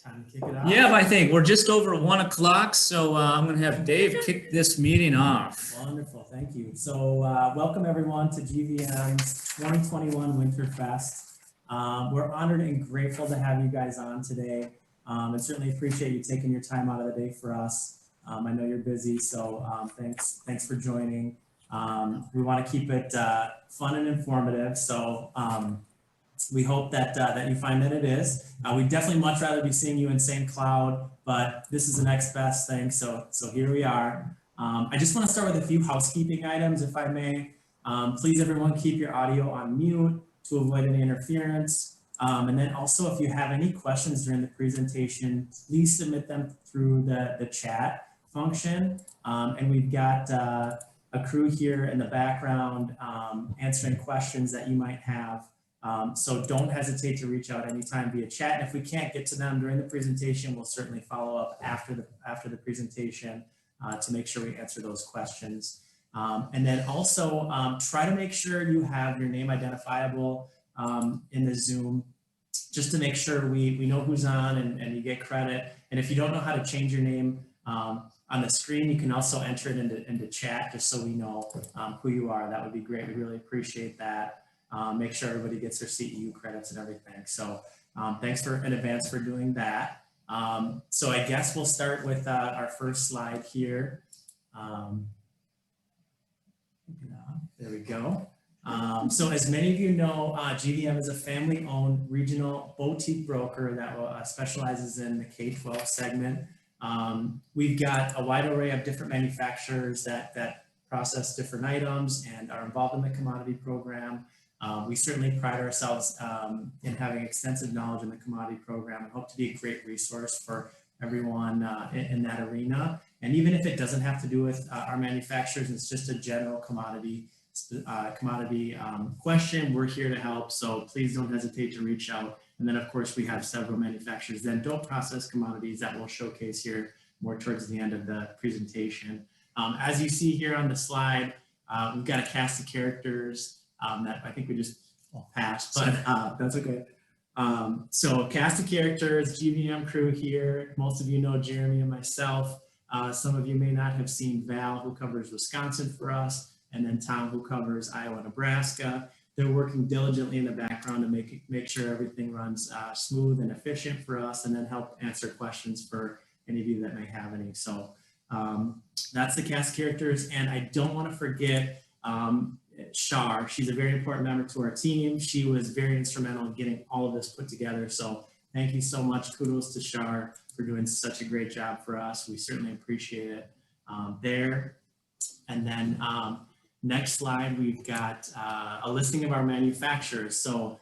Time to kick it off. Yeah, I think we're just over 1 o'clock, so I'm going to have Dave kick this meeting off. Wonderful, thank you. So welcome everyone to GVM's 2021 Winterfest. We're honored and grateful to have you guys on today, and certainly appreciate you taking your time out of the day for us. I know you're busy, so thanks for joining. We want to keep it fun and informative, so we hope that that you find that it is. We'd definitely much rather be seeing you in St. Cloud, but this is the next best thing. So here we are. I just want to start with a few housekeeping items, if I may. Please, everyone, keep your audio on mute to avoid any interference. And then also, if you have any questions during the presentation, please submit them through the chat function. And we've got a crew here in the background answering questions that you might have. So don't hesitate to reach out anytime via chat. And if we can't get to them during the presentation, we'll certainly follow up after the presentation to make sure we answer those questions. And then also try to make sure you have your name identifiable in the Zoom, just to make sure we know who's on and you get credit. And if you don't know how to change your name on the screen, you can also enter it into chat just so we know who you are. That would be great. We really appreciate that. Make sure everybody gets their CEU credits and everything. So thanks in advance for doing that. So I guess we'll start with our first slide here. There we go. So as many of you know, GVM is a family-owned regional boutique broker that specializes in the K-12 segment. We've got a wide array of different manufacturers that process different items and are involved in the commodity program. We certainly pride ourselves in having extensive knowledge in the commodity program and hope to be a great resource for everyone in that arena. And even if it doesn't have to do with our manufacturers, it's just a general commodity question, we're here to help. So please don't hesitate to reach out. And then of course we have several manufacturers that don't process commodities that we'll showcase here more towards the end of the presentation. As you see here on the slide, we've got a cast of characters that I think we just passed, but that's okay. So cast of characters, GVM crew here. Most of you know Jeremy and myself. Some of you may not have seen Val, who covers Wisconsin for us, and then Tom, who covers Iowa, Nebraska. They're working diligently in the background to make sure everything runs smooth and efficient for us, and then help answer questions for any of you that may have any. So that's the cast of characters, and I don't want to forget Shar. She's a very important member to our team. She was very instrumental in getting all of this put together. So thank you so much. Kudos to Shar for doing such a great job for us. We certainly appreciate it there. And then next slide, we've got a listing of our manufacturers. So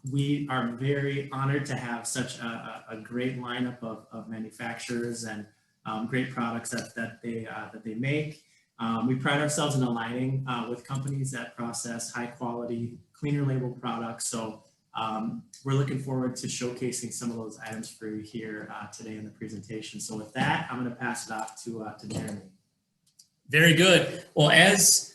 we are very honored to have such a great lineup of manufacturers and great products that they make. We pride ourselves in aligning with companies that process high quality, cleaner label products. So we're looking forward to showcasing some of those items for you here today in the presentation. So with that, I'm going to pass it off to Jeremy. Very good. Well, as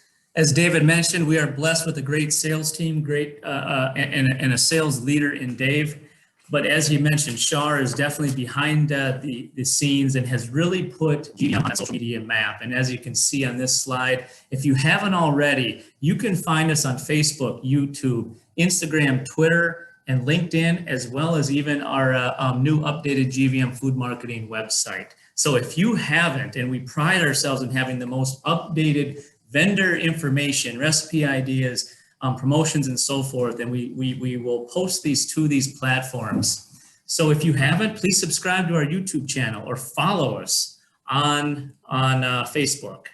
David mentioned, we are blessed with a great sales team, and a sales leader in Dave. But as he mentioned, Shar is definitely behind the scenes and has really put GVM on a social media map. And as you can see on this slide, if you haven't already, you can find us on Facebook, YouTube, Instagram, Twitter, and LinkedIn, as well as even our new updated GVM food marketing website. So if you haven't, and we pride ourselves in having the most updated vendor information, recipe ideas, promotions and so forth, and we will post these to these platforms. So if you haven't, please subscribe to our YouTube channel or follow us on Facebook.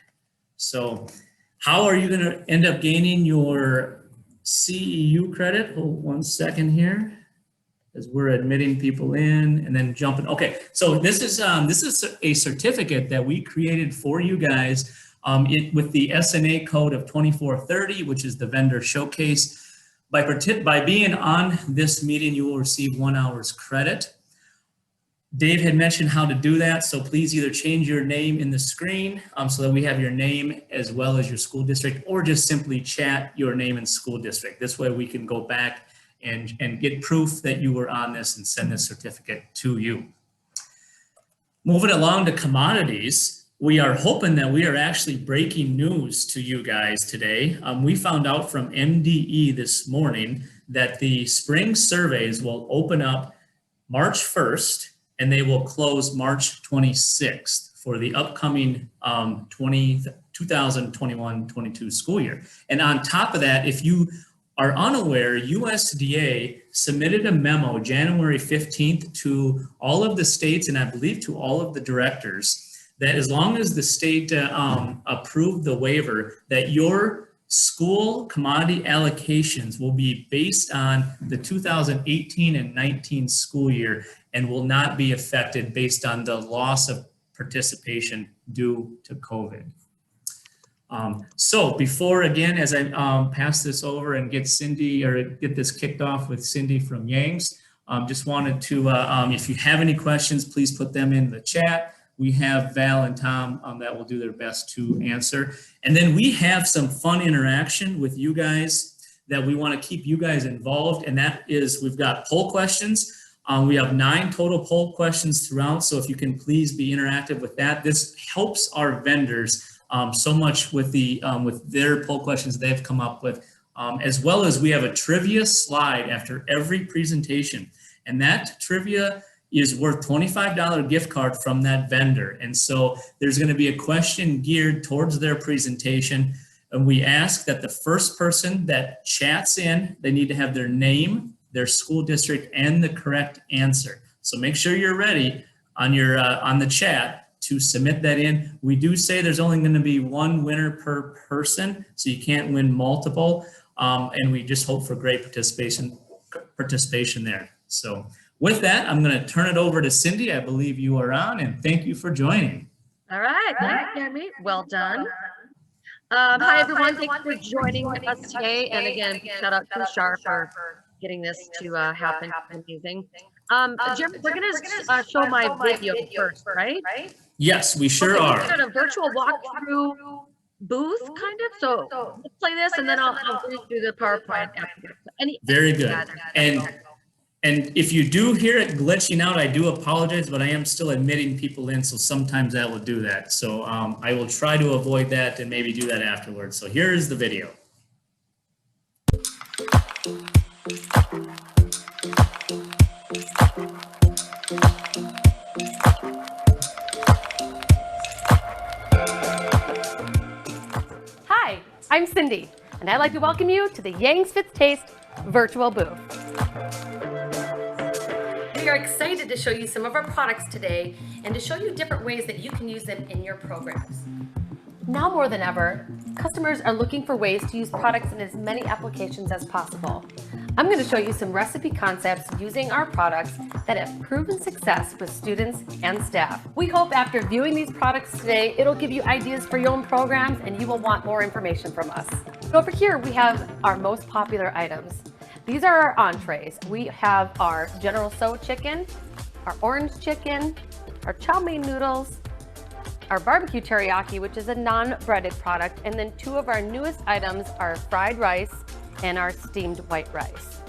So how are you going to end up gaining your CEU credit? Hold 1 second here, as we're admitting people in and then jumping. Okay, so this is a certificate that we created for you guys. With the SNA code of 2430, which is the vendor showcase. By being on this meeting, you will receive 1 hour's credit. Dave had mentioned how to do that, so please either change your name in the screen so that we have your name as well as your school district, or just simply chat your name and school district. This way we can go back and get proof that you were on this and send this certificate to you. Moving along to commodities, we are hoping that we are actually breaking news to you guys today. We found out from MDE this morning that the spring surveys will open up March 1st and they will close March 26th for the upcoming 2021-22 school year. And on top of that, if you are unaware, USDA submitted a memo January 15th to all of the states and I believe to all of the directors that as long as the state approved the waiver, that your school commodity allocations will be based on the 2018 and 19 school year and will not be affected based on the loss of participation due to COVID. So before, again, as I pass this over and get Cindy or get this kicked off with Cindy from Yangs, just wanted to, if you have any questions, please put them in the chat. We have Val and Tom that will do their best to answer. And then we have some fun interaction with you guys that we want to keep you guys involved. And that is, we've got poll questions. We have 9 total poll questions throughout. So if you can please be interactive with that, this helps our vendors so much with with their poll questions they've come up with, as well as we have a trivia slide after every presentation. And that trivia is worth $25 gift card from that vendor. And so there's going to be a question geared towards their presentation. And we ask that the first person that chats in, they need to have their name, their school district, and the correct answer. So make sure you're ready on your on the chat to submit that in. We do say there's only going to be one winner per person, so you can't win multiple. And we just hope for great participation there. So with that, I'm going to turn it over to Cindy. I believe you are on, and thank you for joining. All right, thanks, Jeremy. Well done. Hi, everyone. Thanks for joining us today. And again, shout out to Shar for getting this to happen. Amazing. Jeremy, we're going to show my video first, right? Yes, we sure are. We're doing a virtual walkthrough booth, kind of. So let's play this, and then I'll do the PowerPoint after. Very good. And if you do hear it glitching out, I do apologize, but I am still admitting people in, so sometimes that will do that. So I will try to avoid that and maybe do that afterwards. So here's the video. Hi, I'm Cindy, and I'd like to welcome you to the Yangs Fits Taste virtual booth. We are excited to show you some of our products today and to show you different ways that you can use them in your programs. Now more than ever, customers are looking for ways to use products in as many applications as possible. I'm going to show you some recipe concepts using our products that have proven success with students and staff. We hope after viewing these products today, it'll give you ideas for your own programs and you will want more information from us. Over here, we have our most popular items. These are our entrees. We have our General Tso chicken, our orange chicken, our chow mein noodles, our barbecue teriyaki, which is a non-breaded product, and then 2 of our newest items are fried rice and our steamed white rice.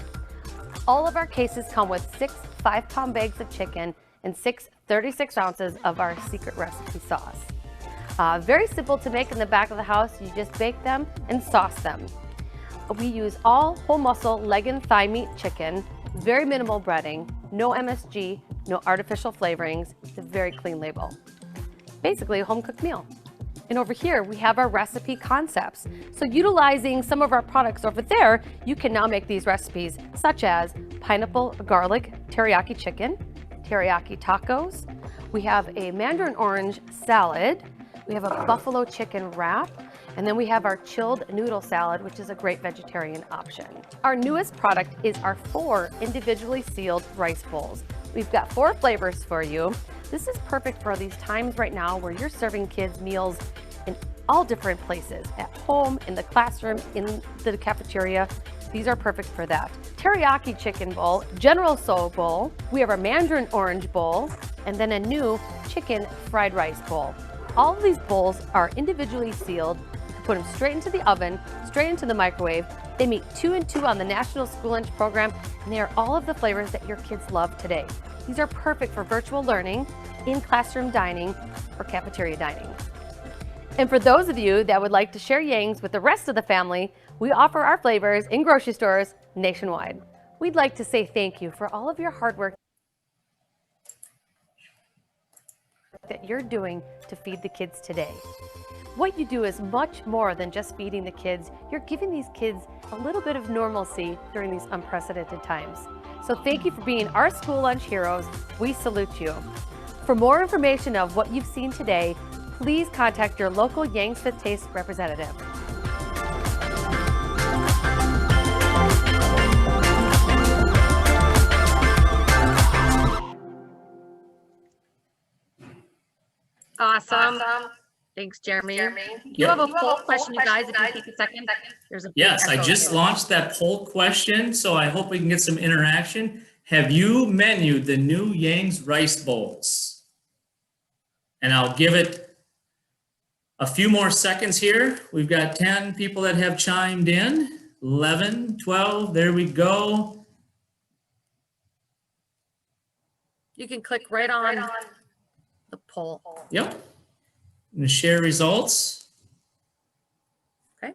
All of our cases come with 6 5-pound bags of chicken and 6 36 ounces of our secret recipe sauce. Very simple to make in the back of the house. You just bake them and sauce them. We use all whole muscle leg and thigh meat chicken, very minimal breading, no MSG, no artificial flavorings. It's a very clean label. Basically a home cooked meal. And over here we have our recipe concepts. So utilizing some of our products over there, you can now make these recipes such as pineapple garlic teriyaki chicken, teriyaki tacos. We have a mandarin orange salad. We have a buffalo chicken wrap. And then we have our chilled noodle salad, which is a great vegetarian option. Our newest product is our 4 individually sealed rice bowls. We've got 4 flavors for you. This is perfect for these times right now where you're serving kids meals in all different places, at home, in the classroom, in the cafeteria. These are perfect for that. Teriyaki chicken bowl, General Tso bowl, we have our mandarin orange bowl, and then a new chicken fried rice bowl. All of these bowls are individually sealed, put them straight into the oven, straight into the microwave. They meet 2 and 2 on the National School Lunch Program, and they are all of the flavors that your kids love today. These are perfect for virtual learning, in classroom dining, or cafeteria dining. And for those of you that would like to share Yangs with the rest of the family, we offer our flavors in grocery stores nationwide. We'd like to say thank you for all of your hard work that you're doing to feed the kids today. What you do is much more than just feeding the kids. You're giving these kids a little bit of normalcy during these unprecedented times. So thank you for being our school lunch heroes. We salute you. For more information of what you've seen today, please contact your local Yang's Fifth Taste representative. Awesome. Thanks, Jeremy. You have a poll question, you guys, if you take a second. There's a Yes, I just launched that poll question, so I hope we can get some interaction. Have you menued the new Yang's rice bowls? And I'll give it a few more seconds here. We've got 10 people that have chimed in, 11, 12, there we go. You can click right on the poll. Yep. I'm gonna share results. Okay.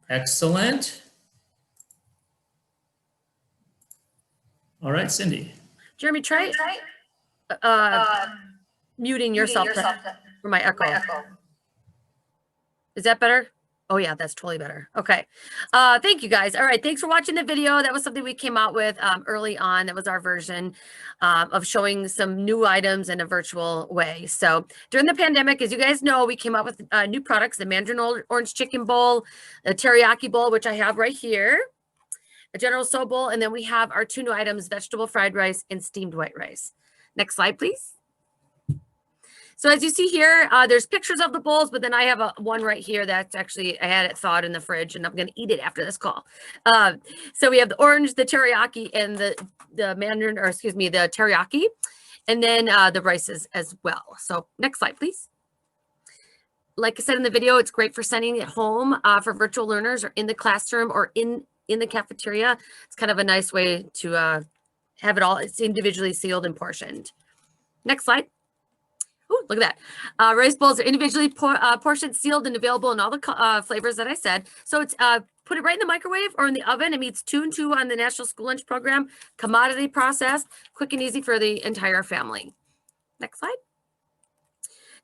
Excellent. All right, Cindy. Jeremy, try muting yourself for my echo. Is that better? Oh yeah, that's totally better. Okay. Thank you guys. All right. Thanks for watching the video. That was something we came out with early on. That was our version of showing some new items in a virtual way. So during the pandemic, as you guys know, we came out with new products, the Mandarin Orange Chicken Bowl, the Teriyaki Bowl, which I have right here, a General Tso Bowl, and then we have our 2 new items, vegetable fried rice and steamed white rice. Next slide, please. So as you see here, there's pictures of the bowls, but then I have one right here that's actually, I had it thawed in the fridge and I'm going to eat it after this call. So we have the orange, the teriyaki, and the Mandarin, or excuse me, the teriyaki, and then the rices as well. So next slide, please. Like I said in the video, it's great for sending it home for virtual learners or in the classroom or in the cafeteria. It's kind of a nice way to have it all, it's individually sealed and portioned. Next slide. Ooh, look at that. Rice bowls are individually portioned, sealed, and available in all the flavors that I said. So it's put it right in the microwave or in the oven. It meets 2 and 2 on the National School Lunch Program. Commodity processed, quick and easy for the entire family. Next slide.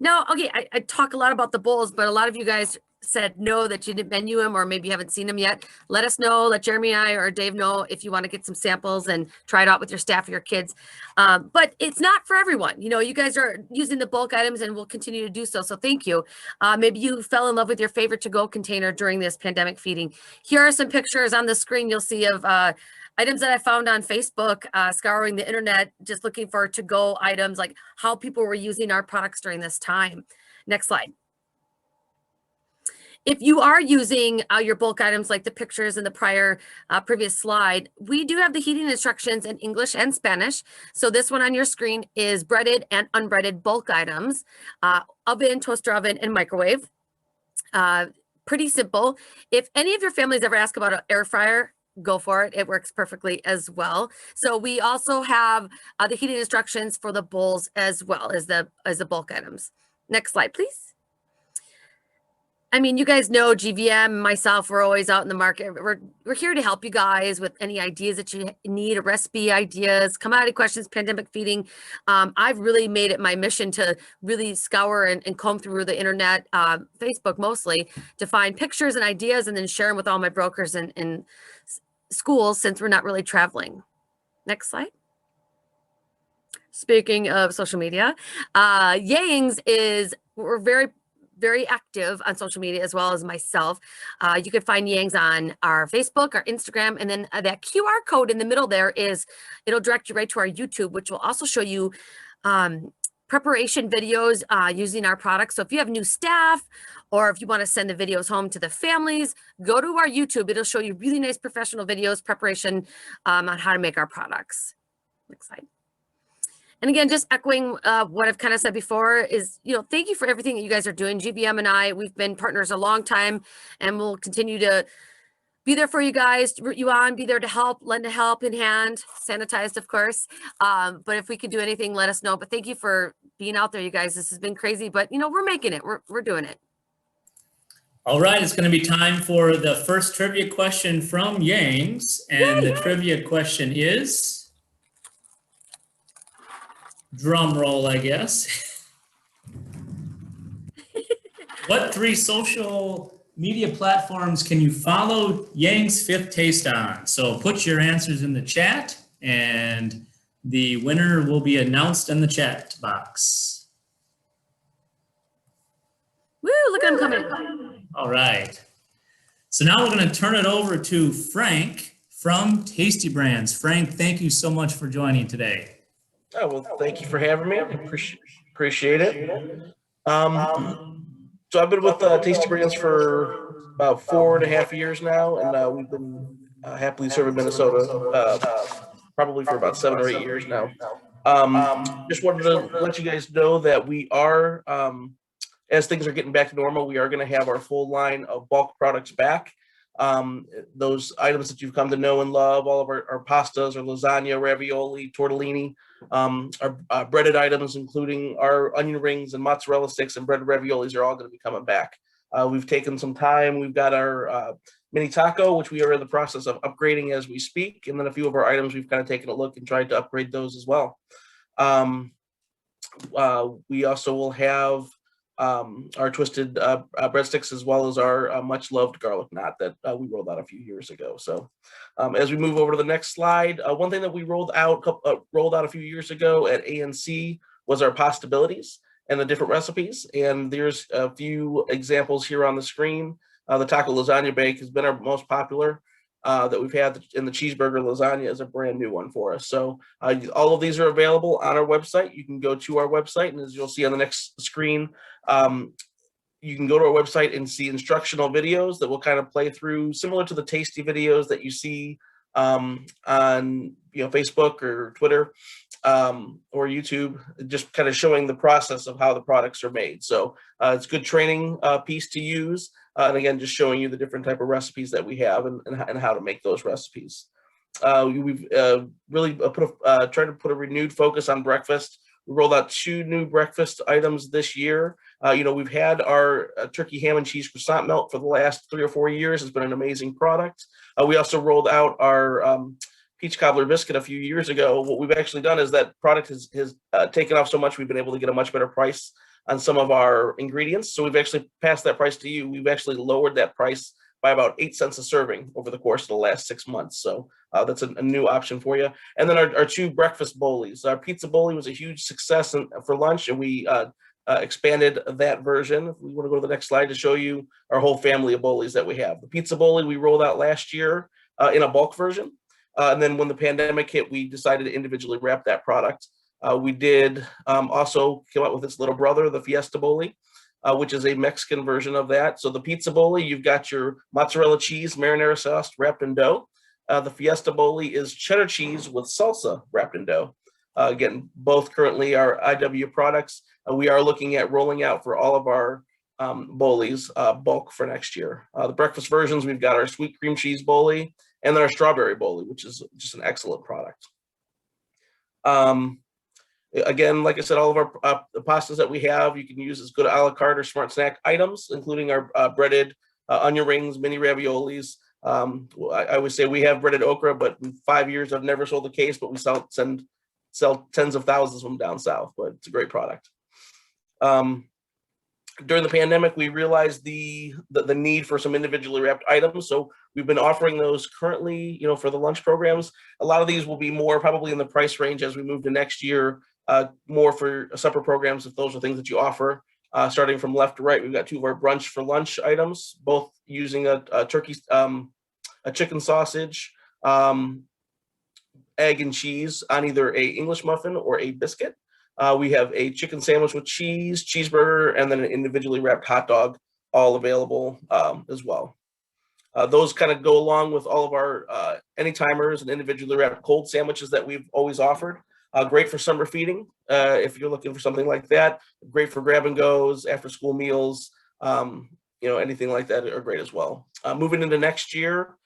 Now, okay, I talk a lot about the bowls, but a lot of you guys said no, that you didn't menu them, or maybe you haven't seen them yet. Let us know, let Jeremy and I or Dave know if you want to get some samples and try it out with your staff or your kids. But it's not for everyone. You know, you guys are using the bulk items and will continue to do so. So thank you. Maybe you fell in love with your favorite to-go container during this pandemic feeding. Here are some pictures on the screen you'll see of items that I found on Facebook, scouring the internet, just looking for to-go items, like how people were using our products during this time. Next slide. If you are using your bulk items like the pictures in the previous slide, we do have the heating instructions in English and Spanish. So this one on your screen is breaded and unbreaded bulk items, oven, toaster oven, and microwave. Pretty simple. If any of your families ever ask about an air fryer, go for it. It works perfectly as well. So we also have the heating instructions for the bowls as well as the bulk items. Next slide, please. I mean, you guys know GVM, myself, we're always out in the market. We're here to help you guys with any ideas that you need, recipe ideas, commodity questions, pandemic feeding. I've really made it my mission to really scour and comb through the internet, Facebook mostly, to find pictures and ideas and then share them with all my brokers and schools, since we're not really traveling. Next slide. Speaking of social media, Yang's we're very active on social media, as well as myself. You can find Yang's on our Facebook, our Instagram, and then that QR code in the middle there it'll direct you right to our YouTube, which will also show you preparation videos using our products. So if you have new staff, or if you want to send the videos home to the families, go to our YouTube. It'll show you really nice professional videos, preparation on how to make our products. Next slide. And again, just echoing what I've kind of said before is, thank you for everything that you guys are doing. GBM and I, we've been partners a long time, and we'll continue to be there for you guys, to root you on, be there to help, lend a helping hand, sanitized, of course. But if we could do anything, let us know. But thank you for being out there, you guys. This has been crazy, but we're making it. We're doing it. All right, it's going to be time for the first trivia question from Yangs. And the trivia question is, drum roll, I guess. What 3 social media platforms can you follow Yang's Fifth Taste on? So put your answers in the chat, and the winner will be announced in the chat box. Woo, look at him coming. All right. So now we're going to turn it over to Frank from Tasty Brands. Frank, thank you so much for joining today. Oh, well, thank you for having me. I appreciate it. So I've been with Tasty Brands for about 4.5 years now, and we've been happily serving Minnesota probably for about 7 or 8 years now. Just wanted to let you guys know that we are, as things are getting back to normal, we are going to have our full line of bulk products back. Those items that you've come to know and love, all of our pastas, our lasagna, ravioli, tortellini, our breaded items, including our onion rings and mozzarella sticks and breaded raviolis, are all going to be coming back. We've taken some time. We've got our mini taco, which we are in the process of upgrading as we speak. And then a few of our items, we've kind of taken a look and tried to upgrade those as well. We also will have our twisted breadsticks, as well as our much loved garlic knot that we rolled out a few years ago. So as we move over to the next slide, one thing that we rolled out a few years ago at ANC was our pastabilities and the different recipes. And there's a few examples here on the screen. The taco lasagna bake has been our most popular that we've had, and the cheeseburger lasagna is a brand new one for us. So all of these are available on our website. You can go to our website, and as you'll see on the next screen, you can go to our website and see instructional videos that will kind of play through, similar to the tasty videos that you see on Facebook or Twitter or YouTube, just kind of showing the process of how the products are made. So it's a good training piece to use. And again, just showing you the different type of recipes that we have and how to make those recipes. We've really tried to put a renewed focus on breakfast. We rolled out 2 new breakfast items this year. We've had our turkey ham and cheese croissant melt for the last 3 or 4 years. It's been an amazing product. We also rolled out our peach cobbler biscuit a few years ago. What we've actually done is that product has taken off so much, we've been able to get a much better price on some of our ingredients. So we've actually passed that price to you. We've actually lowered that price by about 8 cents a serving over the course of the last 6 months. So that's a new option for you. And then our 2 breakfast bowlies. Our pizza bowlie was a huge success for lunch, and we expanded that version. If we want to go to the next slide to show you our whole family of bowlies that we have. The pizza bowlie we rolled out last year in a bulk version. And then when the pandemic hit, we decided to individually wrap that product. We did also come out with this little brother, the Fiesta Bowlie, which is a Mexican version of that. So the pizza bowlie, you've got your mozzarella cheese, marinara sauce wrapped in dough. The Fiesta Bowlie is cheddar cheese with salsa wrapped in dough. Again, both currently are IW products. We are looking at rolling out for all of our bowlies bulk for next year. The breakfast versions, we've got our sweet cream cheese bowlie and then our strawberry bowlie, which is just an excellent product. Again, like I said, all of our the pastas that we have, you can use as good a la carte or smart snack items, including our breaded onion rings, mini raviolis. I would say we have breaded okra, but in 5 years I've never sold a case, but we sell tens of thousands of them down south. But it's a great product. During the pandemic, we realized the need for some individually wrapped items. So we've been offering those currently, for the lunch programs. A lot of these will be more probably in the price range as we move to next year, more for supper programs, if those are things that you offer. Starting from left to right, we've got 2 of our brunch for lunch items, both using a turkey, a chicken sausage, egg and cheese on either a English muffin or a biscuit. We have a chicken sandwich with cheese, cheeseburger, and then an individually wrapped hot dog, all available as well. Those kind of go along with all of our anytimers and individually wrapped cold sandwiches that we've always offered. Great for summer feeding if you're looking for something like that. Great for grab and goes, after school meals, anything like that are great as well. Moving into next year,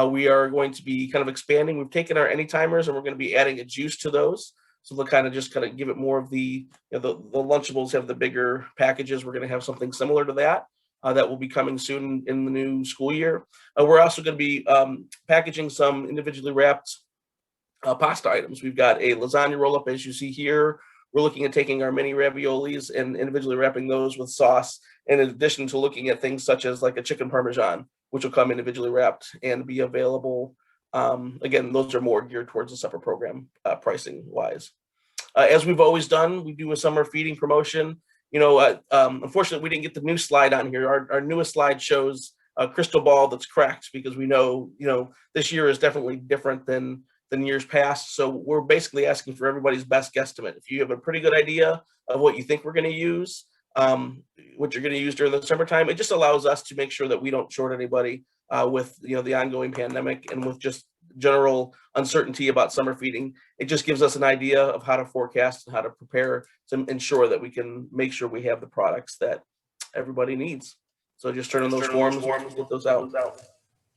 we are going to be kind of expanding. We've taken our anytimers and we're going to be adding a juice to those. So they'll kind of give it more of the Lunchables have the bigger packages. We're going to have something similar to that. That will be coming soon in the new school year. We're also going to be packaging some individually wrapped pasta items. We've got a lasagna roll-up, as you see here. We're looking at taking our mini raviolis and individually wrapping those with sauce, in addition to looking at things such as like a chicken parmesan, which will come individually wrapped and be available. Again, those are more geared towards the supper program pricing-wise. As we've always done, we do a summer feeding promotion. Unfortunately, we didn't get the new slide on here. Our newest slide shows a crystal ball that's cracked because we know, this year is definitely different than years past. So we're basically asking for everybody's best guesstimate. If you have a pretty good idea of what you think we're going to use, what you're going to use during the summertime, it just allows us to make sure that we don't short anybody with, the ongoing pandemic and with just general uncertainty about summer feeding. It just gives us an idea of how to forecast and how to prepare to ensure that we can make sure we have the products that everybody needs. So just turn in those forms, get those out.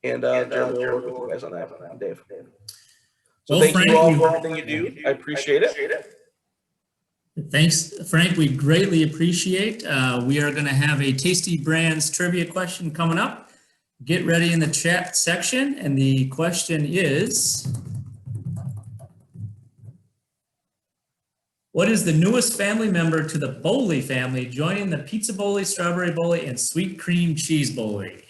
And Jeremy will work with you guys on that, Dave. So thank you all for everything you do. I appreciate it. Thanks, Frank. We greatly appreciate. We are going to have a Tasty Brands trivia question coming up. Get ready in the chat section. And the question is, what is the newest family member to the Boley family joining the Pizza Boley, Strawberry Boley, and Sweet Cream Cheese Boley?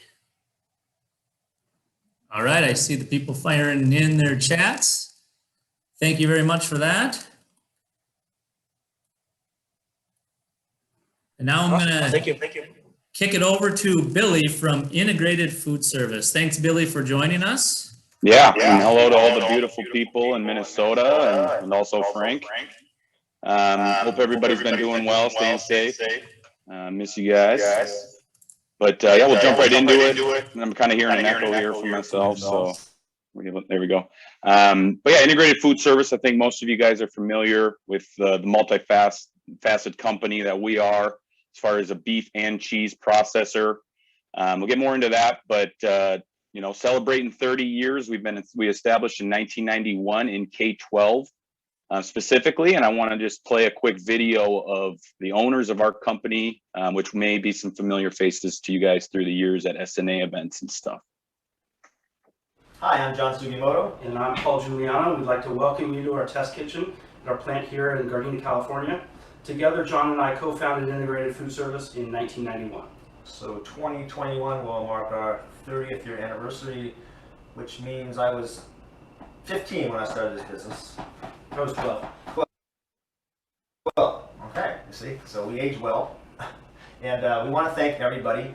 All right, I see the people firing in their chats. Thank you very much for that. And now I'm going to kick it over to Billy from Integrated Food Service. Thanks, Billy, for joining us. Yeah, and hello to all the beautiful people in Minnesota and also Frank. Hope everybody's been doing well, staying safe. Miss you guys. But yeah, we'll jump right into it. And I'm kind of hearing an echo here for myself, so there we go. But yeah, Integrated Food Service, I think most of you guys are familiar with the multifaceted company that we are as far as a beef and cheese processor. We'll get more into that, but celebrating 30 years. We established in 1991 in K-12 specifically, and I want to just play a quick video of the owners of our company, which may be some familiar faces to you guys through the years at SNA events and stuff. Hi, I'm John Sugimoto. And I'm Paul Giuliano. We'd like to welcome you to our test kitchen at our plant here in Gardena, California. Together, John and I co-founded Integrated Food Service in 1991. So 2021 will mark our 30th year anniversary, which means I was 15 when I started this business. I was 12. Well, okay, you see, so we age well. And we want to thank everybody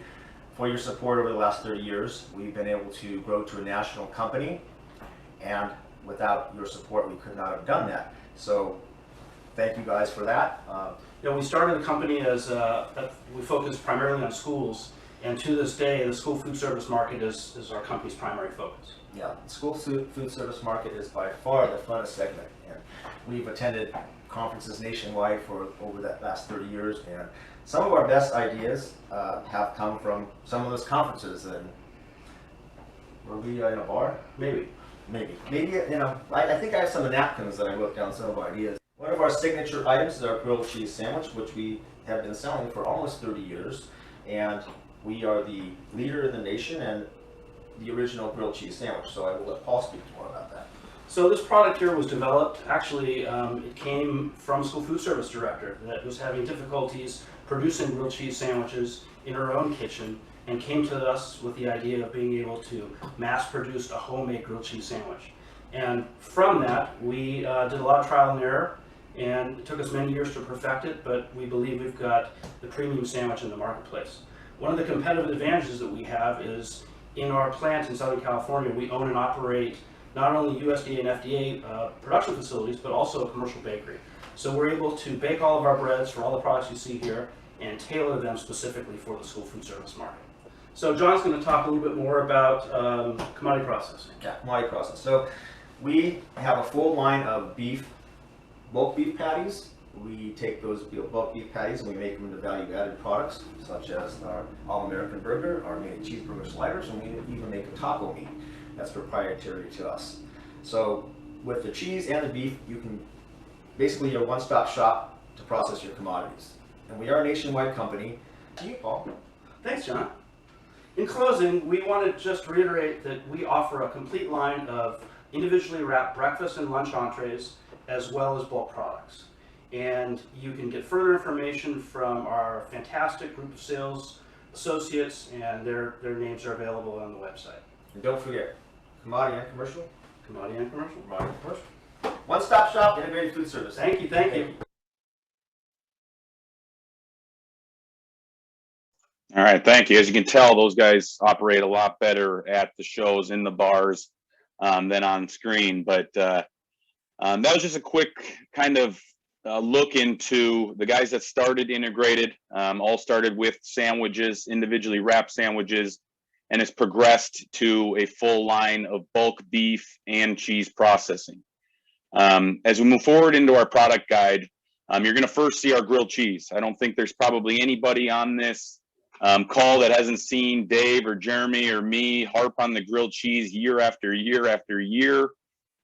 for your support over the last 30 years. We've been able to grow to a national company, and without your support, we could not have done that. So thank you guys for that. We started the company as we focused primarily on schools, and to this day, the school food service market is our company's primary focus. Yeah, the school food service market is by far the funnest segment, and we've attended conferences nationwide for over that last 30 years, and some of our best ideas have come from some of those conferences. And were we in a bar? Maybe. I think I have some napkins that I wrote down some of our ideas. One of our signature items is our grilled cheese sandwich, which we have been selling for almost 30 years, and we are the leader in the nation and the original grilled cheese sandwich. So I will let Paul speak more about that. So this product here was developed, actually it came from a school food service director that was having difficulties producing grilled cheese sandwiches in her own kitchen, and came to us with the idea of being able to mass produce a homemade grilled cheese sandwich. And from that, we did a lot of trial and error, and it took us many years to perfect it, but we believe we've got the premium sandwich in the marketplace. One of the competitive advantages that we have is in our plant in Southern California, we own and operate not only USDA and FDA production facilities, but also a commercial bakery. So we're able to bake all of our breads for all the products you see here and tailor them specifically for the school food service market. So John's going to talk a little bit more about commodity processing. Yeah, commodity processing. So we have a full line of beef bulk beef patties. We take those bulk beef patties and we make them into value-added products, such as our All-American Burger, our mini cheeseburger sliders, and we even make a taco meat that's proprietary to us. So with the cheese and the beef, you can basically you're a one-stop shop to process your commodities. And we are a nationwide company. To you, Paul. Thanks, John. In closing, we want to just reiterate that we offer a complete line of individually wrapped breakfast and lunch entrees, as well as bulk products. And you can get further information from our fantastic group of sales associates, and their names are available on the website. And don't forget, commodity and commercial. Commodity and commercial. Commodity and commercial. One-stop shop, integrated food service. Thank you, thank you. All right, thank you. As you can tell, those guys operate a lot better at the shows in the bars than on screen. But that was just a quick kind of look into the guys that started integrated. All started with sandwiches, individually wrapped sandwiches, and it's progressed to a full line of bulk beef and cheese processing. As we move forward into our product guide, you're going to first see our grilled cheese. I don't think there's probably anybody on this call that hasn't seen Dave or Jeremy or me harp on the grilled cheese year after year after year.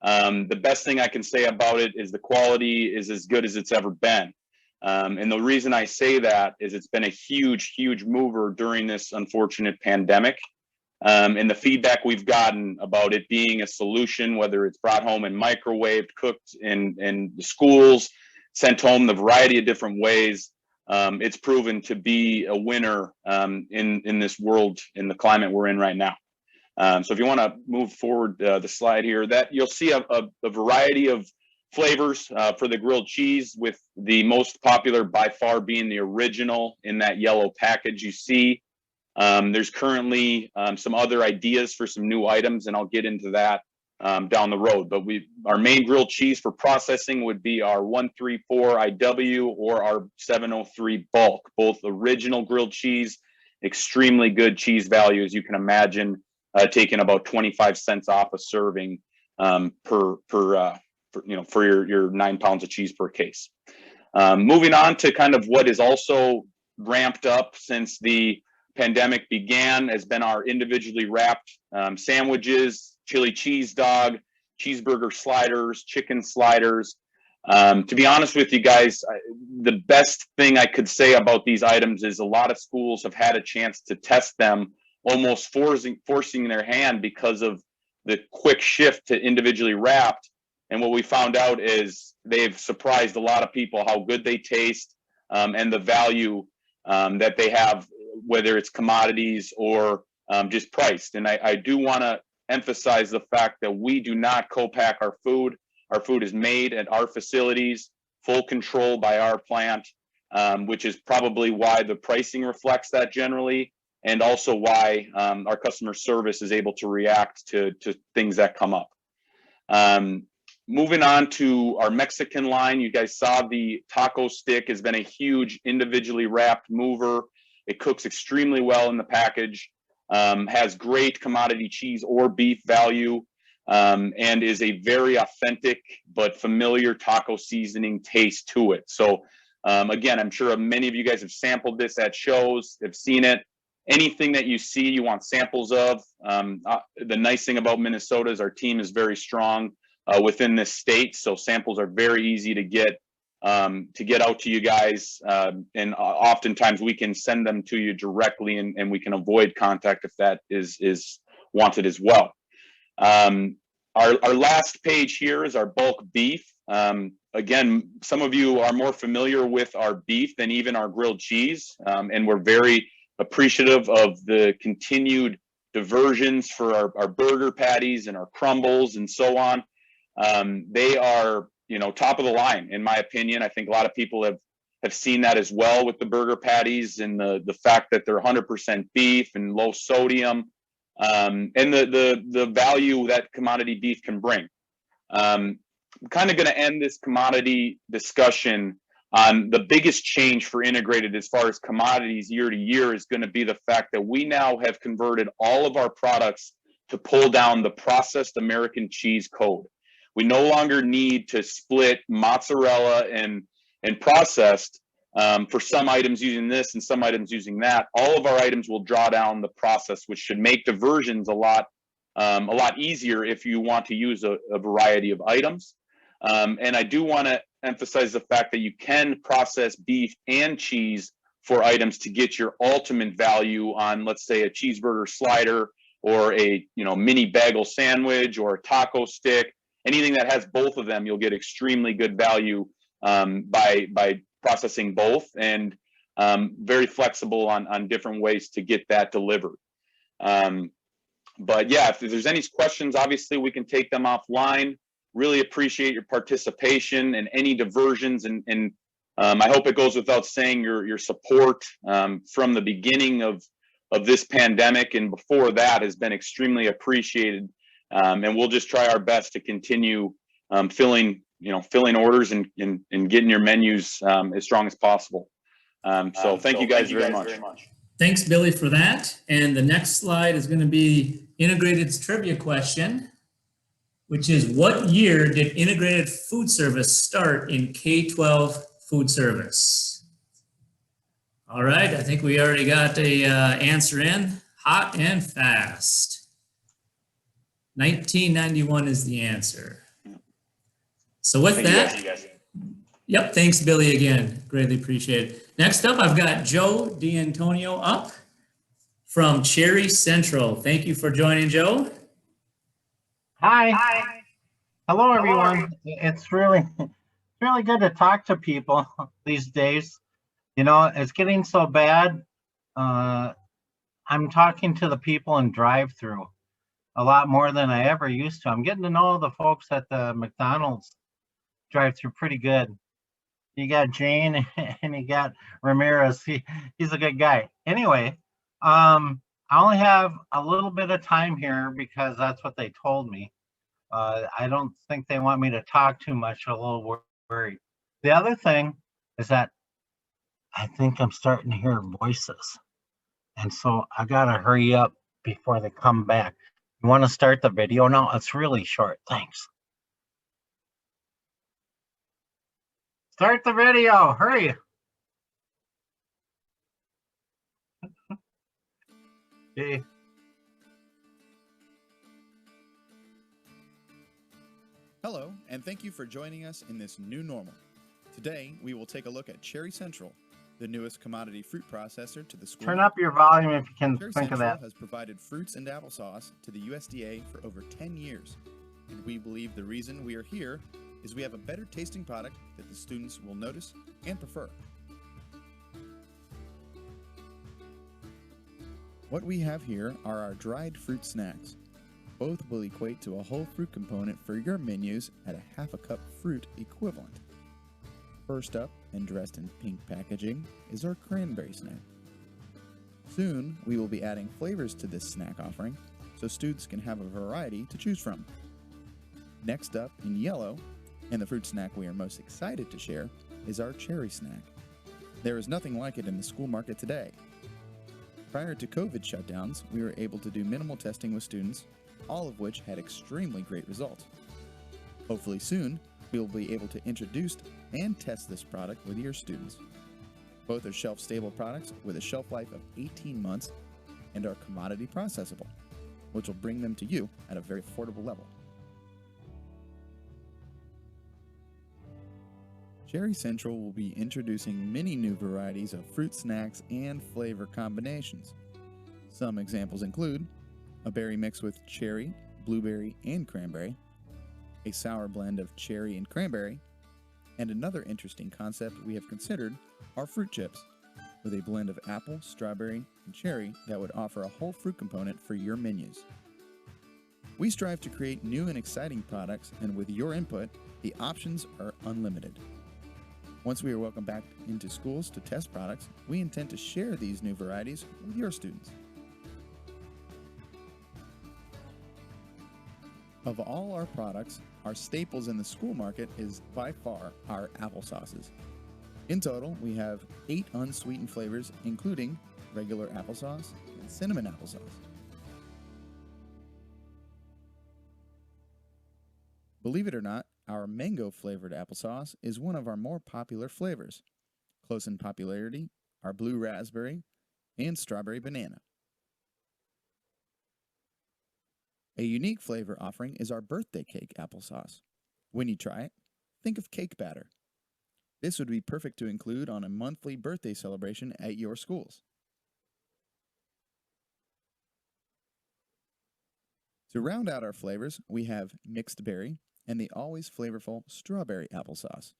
The best thing I can say about it is the quality is as good as it's ever been. And the reason I say that is it's been a huge, huge mover during this unfortunate pandemic. And the feedback we've gotten about it being a solution, whether it's brought home and microwaved, cooked in the schools, sent home the variety of different ways, it's proven to be a winner in this world, in the climate we're in right now. So if you want to move forward the slide here, that you'll see a variety of flavors for the grilled cheese, with the most popular by far being the original in that yellow package you see. There's currently some other ideas for some new items, and I'll get into that down the road. But our main grilled cheese for processing would be our 134 IW or our 703 bulk, both original grilled cheese, extremely good cheese value, as you can imagine, taking about 25 cents off a serving for your 9 pounds of cheese per case. Moving on to kind of what is also ramped up since the pandemic began has been our individually wrapped sandwiches, chili cheese dog, cheeseburger sliders, chicken sliders. To be honest with you guys, the best thing I could say about these items is a lot of schools have had a chance to test them, almost forcing their hand because of the quick shift to individually wrapped. And what we found out is they've surprised a lot of people how good they taste and the value that they have, whether it's commodities or just priced. And I do want to emphasize the fact that we do not co-pack our food. Our food is made at our facilities, full control by our plant, which is probably why the pricing reflects that generally, and also why our customer service is able to react to things that come up. Moving on to our Mexican line, you guys saw the taco stick has been a huge individually wrapped mover. It cooks extremely well in the package, has great commodity cheese or beef value, and is a very authentic but familiar taco seasoning taste to it. So again, I'm sure many of you guys have sampled this at shows, have seen it. Anything that you see, you want samples of. The nice thing about Minnesota is our team is very strong within this state, so samples are very easy to get out to you guys, and oftentimes we can send them to you directly, and we can avoid contact if that is wanted as well. Our last page here is our bulk beef. Again, some of you are more familiar with our beef than even our grilled cheese, and we're very appreciative of the continued diversions for our burger patties and our crumbles and so on. They are, top of the line, in my opinion. I think a lot of people have seen that as well with the burger patties, and the fact that they're 100% beef and low sodium, and the value that commodity beef can bring. I'm kind of going to end this commodity discussion on the biggest change for integrated as far as commodities year to year is going to be the fact that we now have converted all of our products to pull down the processed American cheese code. We no longer need to split mozzarella and processed for some items using this and some items using that. All of our items will draw down the process, which should make diversions a lot easier if you want to use a variety of items. And I do want to emphasize the fact that you can process beef and cheese for items to get your ultimate value on, let's say, a cheeseburger slider or a mini bagel sandwich or a taco stick. Anything that has both of them, you'll get extremely good value by processing both, and very flexible on different ways to get that delivered. But yeah, if there's any questions, obviously we can take them offline. Really appreciate your participation and any diversions, and I hope it goes without saying your support from the beginning of this pandemic and before that has been extremely appreciated. And we'll just try our best to continue filling orders and getting your menus as strong as possible. So thank you guys very much. Thanks, Billy, for that. And the next slide is going to be Integrated's trivia question, which is, what year did integrated food service start in K-12 food service? All right, I think we already got the answer in, hot and fast. 1991 is the answer. So with that, yep, thanks, Billy, again. Greatly appreciate it. Next up, I've got Joe D'Antonio up from Cherry Central. Thank you for joining, Joe. Hi. Hello, everyone. It's really good to talk to people these days. It's getting so bad. I'm talking to the people in drive-through a lot more than I ever used to. I'm getting to know the folks at the McDonald's drive-through pretty good. You got Jane and you got Ramirez. He's a good guy. Anyway, I only have a little bit of time here because that's what they told me. I don't think they want me to talk too much. I'm a little worried. The other thing is that I think I'm starting to hear voices. And so I got to hurry up before they come back. You want to start the video now? It's really short. Thanks. Start the video. Hurry. Okay. Hello, and thank you for joining us in this new normal. Today, we will take a look at Cherry Central, the newest commodity fruit processor to the school. Turn up your volume if you can Cherry think of Central that. has provided fruits and applesauce to the USDA for over 10 years, and we believe the reason we are here is we have a better tasting product that the students will notice and prefer. What we have here are our dried fruit snacks. Both will equate to a whole fruit component for your menus at a half a cup fruit equivalent. First up, and dressed in pink packaging, is our cranberry snack. Soon, we will be adding flavors to this snack offering, so students can have a variety to choose from. Next up, in yellow, and the fruit snack we are most excited to share, is our cherry snack. There is nothing like it in the school market today. Prior to COVID shutdowns, we were able to do minimal testing with students, all of which had extremely great results. Hopefully soon, we will be able to introduce and test this product with your students. Both are shelf-stable products with a shelf life of 18 months and are commodity processable, which will bring them to you at a very affordable level. Cherry Central will be introducing many new varieties of fruit snacks and flavor combinations. Some examples include a berry mix with cherry, blueberry, and cranberry, a sour blend of cherry and cranberry, and another interesting concept we have considered are fruit chips, with a blend of apple, strawberry, and cherry that would offer a whole fruit component for your menus. We strive to create new and exciting products, and with your input, the options are unlimited. Once we are welcomed back into schools to test products, we intend to share these new varieties with your students. Of all our products, our staples in the school market is by far our applesauces. In total, we have 8 unsweetened flavors, including regular applesauce and cinnamon applesauce. Believe it or not, our mango flavored applesauce is one of our more popular flavors. Close in popularity are blue raspberry and strawberry banana. A unique flavor offering is our birthday cake applesauce. When you try it, think of cake batter. This would be perfect to include on a monthly birthday celebration at your schools. To round out our flavors, we have mixed berry and the always flavorful strawberry applesauce.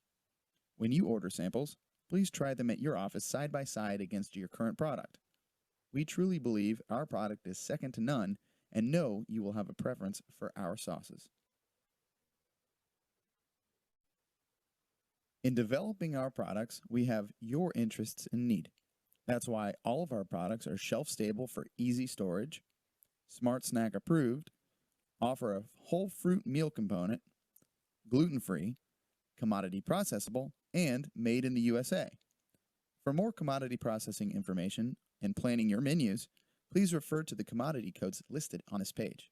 When you order samples, please try them at your office side by side against your current product. We truly believe our product is second to none and know you will have a preference for our sauces. In developing our products, we have your interests in need. That's why all of our products are shelf stable for easy storage, Smart Snack approved, offer a whole fruit meal component, gluten-free, commodity processable, and made in the USA. For more commodity processing information and planning your menus, please refer to the commodity codes listed on this page.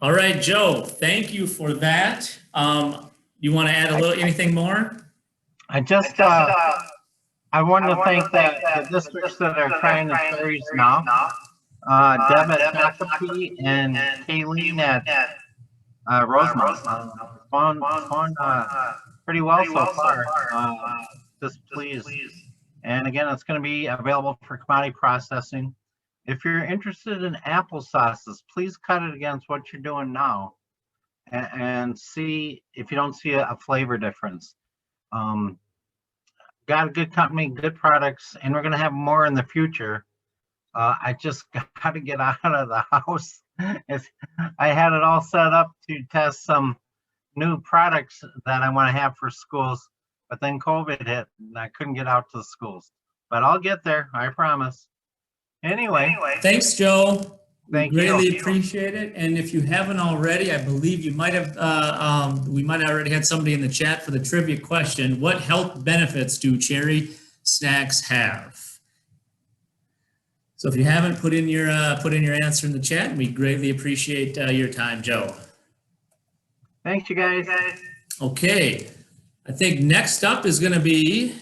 All right, Joe, thank you for that. You want to add anything more? I just, I want to thank the districts that are trying the cherries now. Deb at Shakopee and Kayleen at Rosemont. Gone pretty well so far. Just please. And again, it's going to be available for commodity processing. If you're interested in applesauces, please cut it against what you're doing now and see if you don't see a flavor difference. Got a good company, good products, and we're going to have more in the future. I just got to get out of the house. I had it all set up to test some new products that I want to have for schools, but then COVID hit and I couldn't get out to the schools. But I'll get there, I promise. Anyway. Thanks, Joe. Thank you. Really you. Appreciate it. And if you haven't already, I believe you might have, we might have already had somebody in the chat for the trivia question. What health benefits do cherry snacks have? So if you haven't put in your answer in the chat, we greatly appreciate your time, Joe. Thanks, you guys. Okay. I think next up is going to be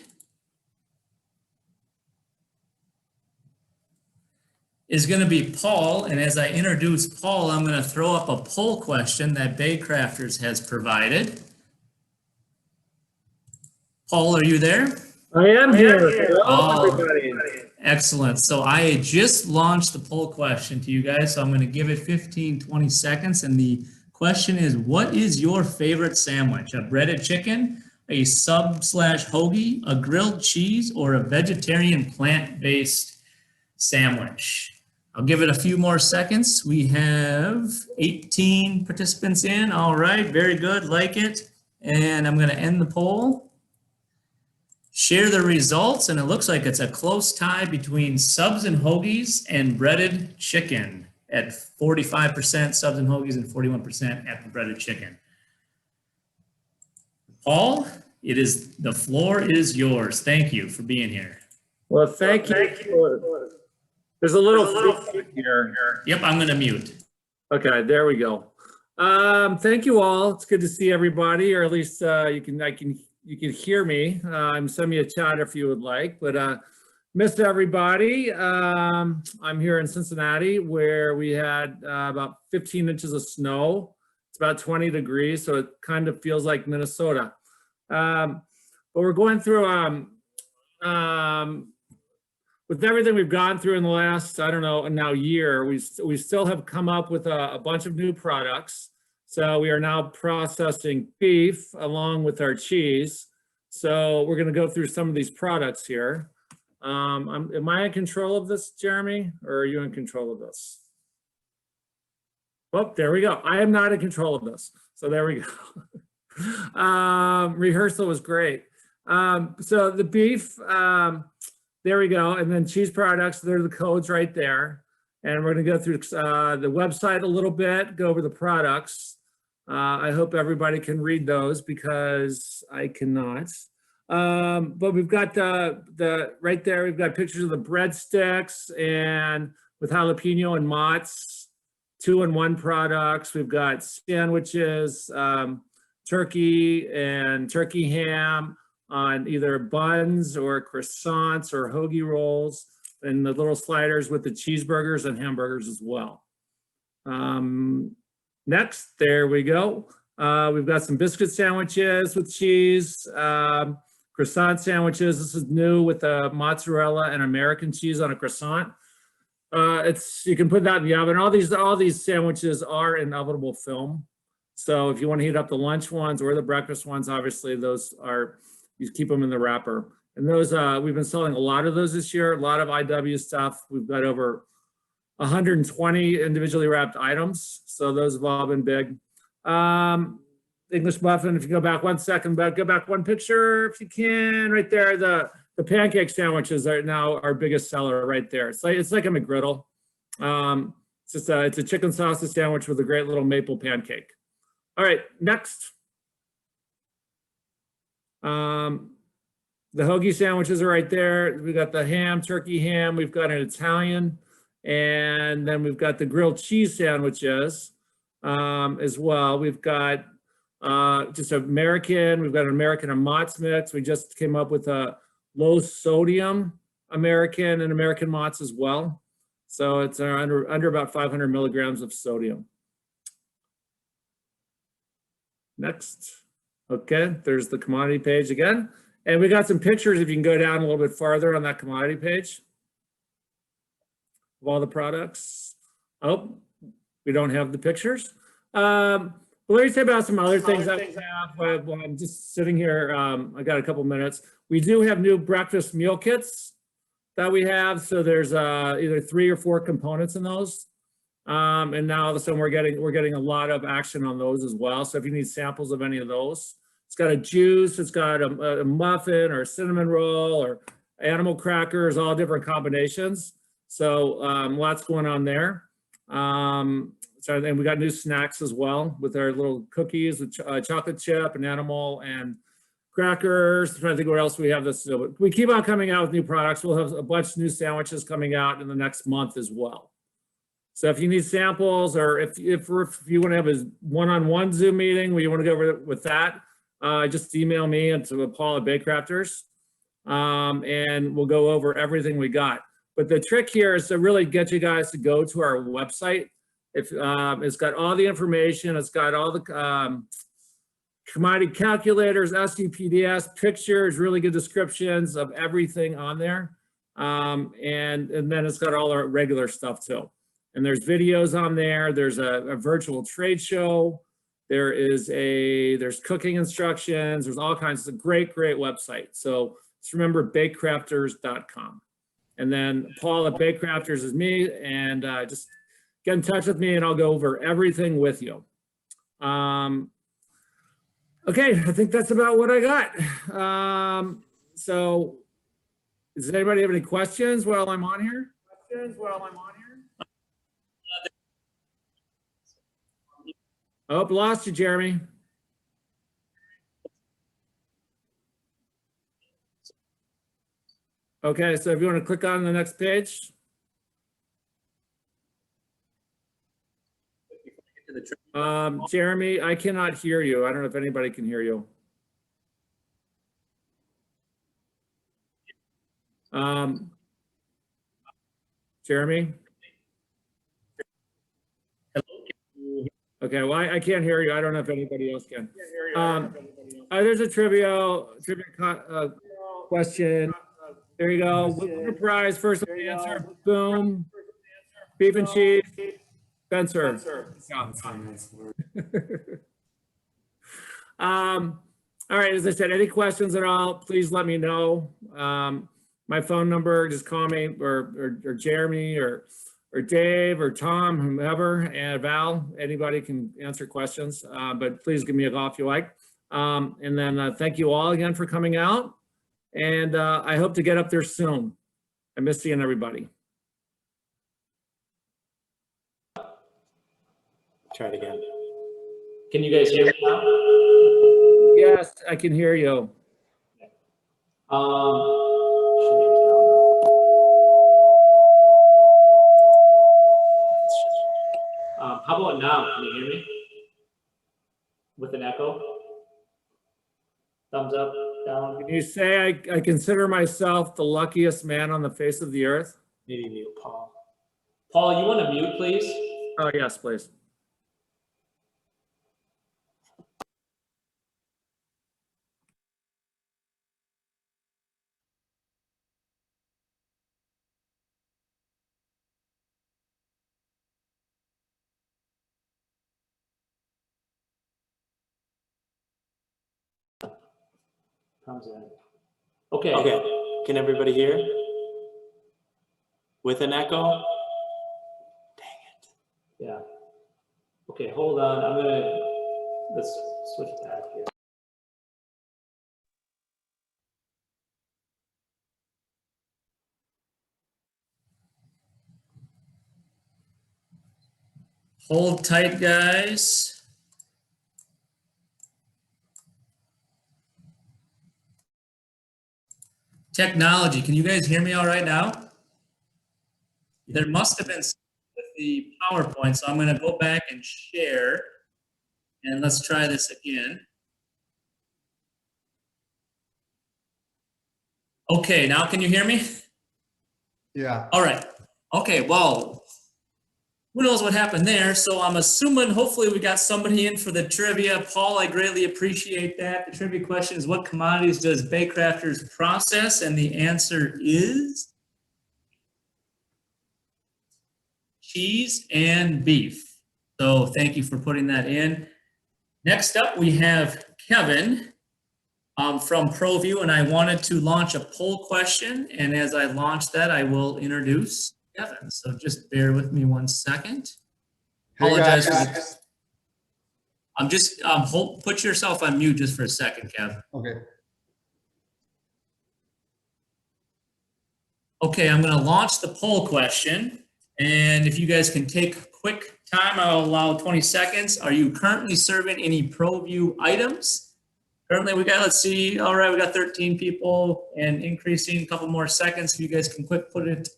Paul, and as I introduce Paul, I'm going to throw up a poll question that Baycrafters has provided. Paul, are you there? I am here. Hello, everybody. Excellent. So I just launched the poll question to you guys, so I'm going to give it 15, 20 seconds, and the question is, what is your favorite sandwich? A breaded chicken, a sub/hoagie, a grilled cheese, or a vegetarian plant-based sandwich? I'll give it a few more seconds. We have 18 participants in. All right, very good, like it. And I'm going to end the poll. Share the results, and it looks like it's a close tie between subs and hoagies and breaded chicken at 45% subs and hoagies and 41% at the breaded chicken. Paul, the floor is yours. Thank you for being here. Well, thank you. There's a little here. Yep, I'm going to mute. Okay, there we go. Thank you all. It's good to see everybody, or at least you can hear me. Send me a chat if you would like, but missed everybody. I'm here in Cincinnati where we had about 15 inches of snow. It's about 20 degrees, so it kind of feels like Minnesota. But we're going through with everything we've gone through in the last, I don't know, now year, we still have come up with a bunch of new products. So we are now processing beef along with our cheese. So we're going to go through some of these products here. Am I in control of this, Jeremy, or are you in control of this? Oh, there we go. I am not in control of this. So there we go. Rehearsal was great. So the beef, there we go. And then cheese products, there are the codes right there. And we're going to go through the website a little bit, go over the products. I hope everybody can read those because I cannot. But we've got the right there, we've got pictures of the breadsticks and with jalapeno and mozz. 2-in-1 products. We've got sandwiches, turkey and turkey ham on either buns or croissants or hoagie rolls, and the little sliders with the cheeseburgers and hamburgers as well. Next, there we go. We've got some biscuit sandwiches with cheese, croissant sandwiches. This is new with the mozzarella and American cheese on a croissant. You can put that in the oven. All these sandwiches are in ovenable film. So if you want to heat up the lunch ones or the breakfast ones, obviously those are, you keep them in the wrapper. And those, we've been selling a lot of those this year, a lot of IW stuff. We've got over 120 individually wrapped items. So those have all been big. English muffin, if you go back 1 second, but go back one picture if you can, right there. The pancake sandwiches are now our biggest seller right there. It's like a McGriddle. It's a chicken sausage sandwich with a great little maple pancake. All right, next. The hoagie sandwiches are right there. We got the ham, turkey ham. We've got an Italian, and then we've got the grilled cheese sandwiches as well. We've got just American. We've got an American and Mott's mix. We just came up with a low sodium American and American Mott's as well. So it's under about 500 milligrams of sodium. Next. Okay, there's the commodity page again. And we got some pictures if you can go down a little bit farther on that commodity page of all the products. Oh, we don't have the pictures. But let me say about some other things that we have while I'm just sitting here. I got a couple minutes. We do have new breakfast meal kits that we have. So there's either 3 or 4 components in those. And now all of a sudden we're getting a lot of action on those as well. So if you need samples of any of those, it's got a juice, it's got a muffin or a cinnamon roll or animal crackers, all different combinations. So lots going on there. So and we got new snacks as well with our little cookies with chocolate chip and animal and crackers. I'm trying to think what else we have. We keep on coming out with new products. We'll have a bunch of new sandwiches coming out in the next month as well. So if you need samples, or if you want to have a one-on-one Zoom meeting where you want to go over with that, just email me and to Paul at Bakecrafters, and we'll go over everything we got. But the trick here is to really get you guys to go to our website. It's got all the information. It's got all the commodity calculators, SUPDS, pictures, really good descriptions of everything on there. And then it's got all our regular stuff too. And there's videos on there. There's a virtual trade show. There's cooking instructions. There's all kinds of great website. So just remember bakecrafters.com. And then Paul at Bakecrafters is me, and just get in touch with me and I'll go over everything with you. Okay, I think that's about what I got. So does anybody have any questions while I'm on here? Oh, lost you, Jeremy. Okay, so if you want to click on the next page. Jeremy, I cannot hear you. I don't know if anybody can hear you. Jeremy? Okay, well, I can't hear you. I don't know if anybody else can. There's a trivia question. There you go. Winner prize, first answer. Boom. Beef and cheese. Spencer. All right, as I said, any questions at all, please let me know. My phone number, just call me or Jeremy or Dave or Tom, whomever, and Val, anybody can answer questions, but please give me a call if you like. And then thank you all again for coming out. And I hope to get up there soon. I miss seeing everybody. Try it again. Can you guys hear me now? Yes, I can hear you. How about now? Can you hear me? With an echo? Thumbs up, down? Can you say I consider myself the luckiest man on the face of the earth? Maybe mute Paul. Paul, you want to mute, please? Oh, yes, please. Thumbs in. Okay. Okay. Can everybody hear? With an echo? Dang it. Yeah. Okay, hold on. Let's switch back here. Hold tight, guys. Technology, can you guys hear me all right now? There must have been something with the PowerPoint, so I'm going to go back and share, and let's try this again. Okay, now can you hear me? Yeah. All right. Okay, well, who knows what happened there? So I'm assuming hopefully we got somebody in for the trivia. Paul, I greatly appreciate that. The trivia question is, what commodities does Baycrafters process? And the answer is cheese and beef. So thank you for putting that in. Next up, we have Kevin from ProView, and I wanted to launch a poll question. And as I launch that, I will introduce Kevin. So just bear with me 1 second. Apologize. I'm just, put yourself on mute just for a second, Kev. Okay. Okay, I'm gonna launch the poll question. And if you guys can take quick time, I'll allow 20 seconds. Are you currently serving any ProView items? Currently we got, let's see, all right, we got 13 people and increasing, a couple more seconds. If you guys can quick put it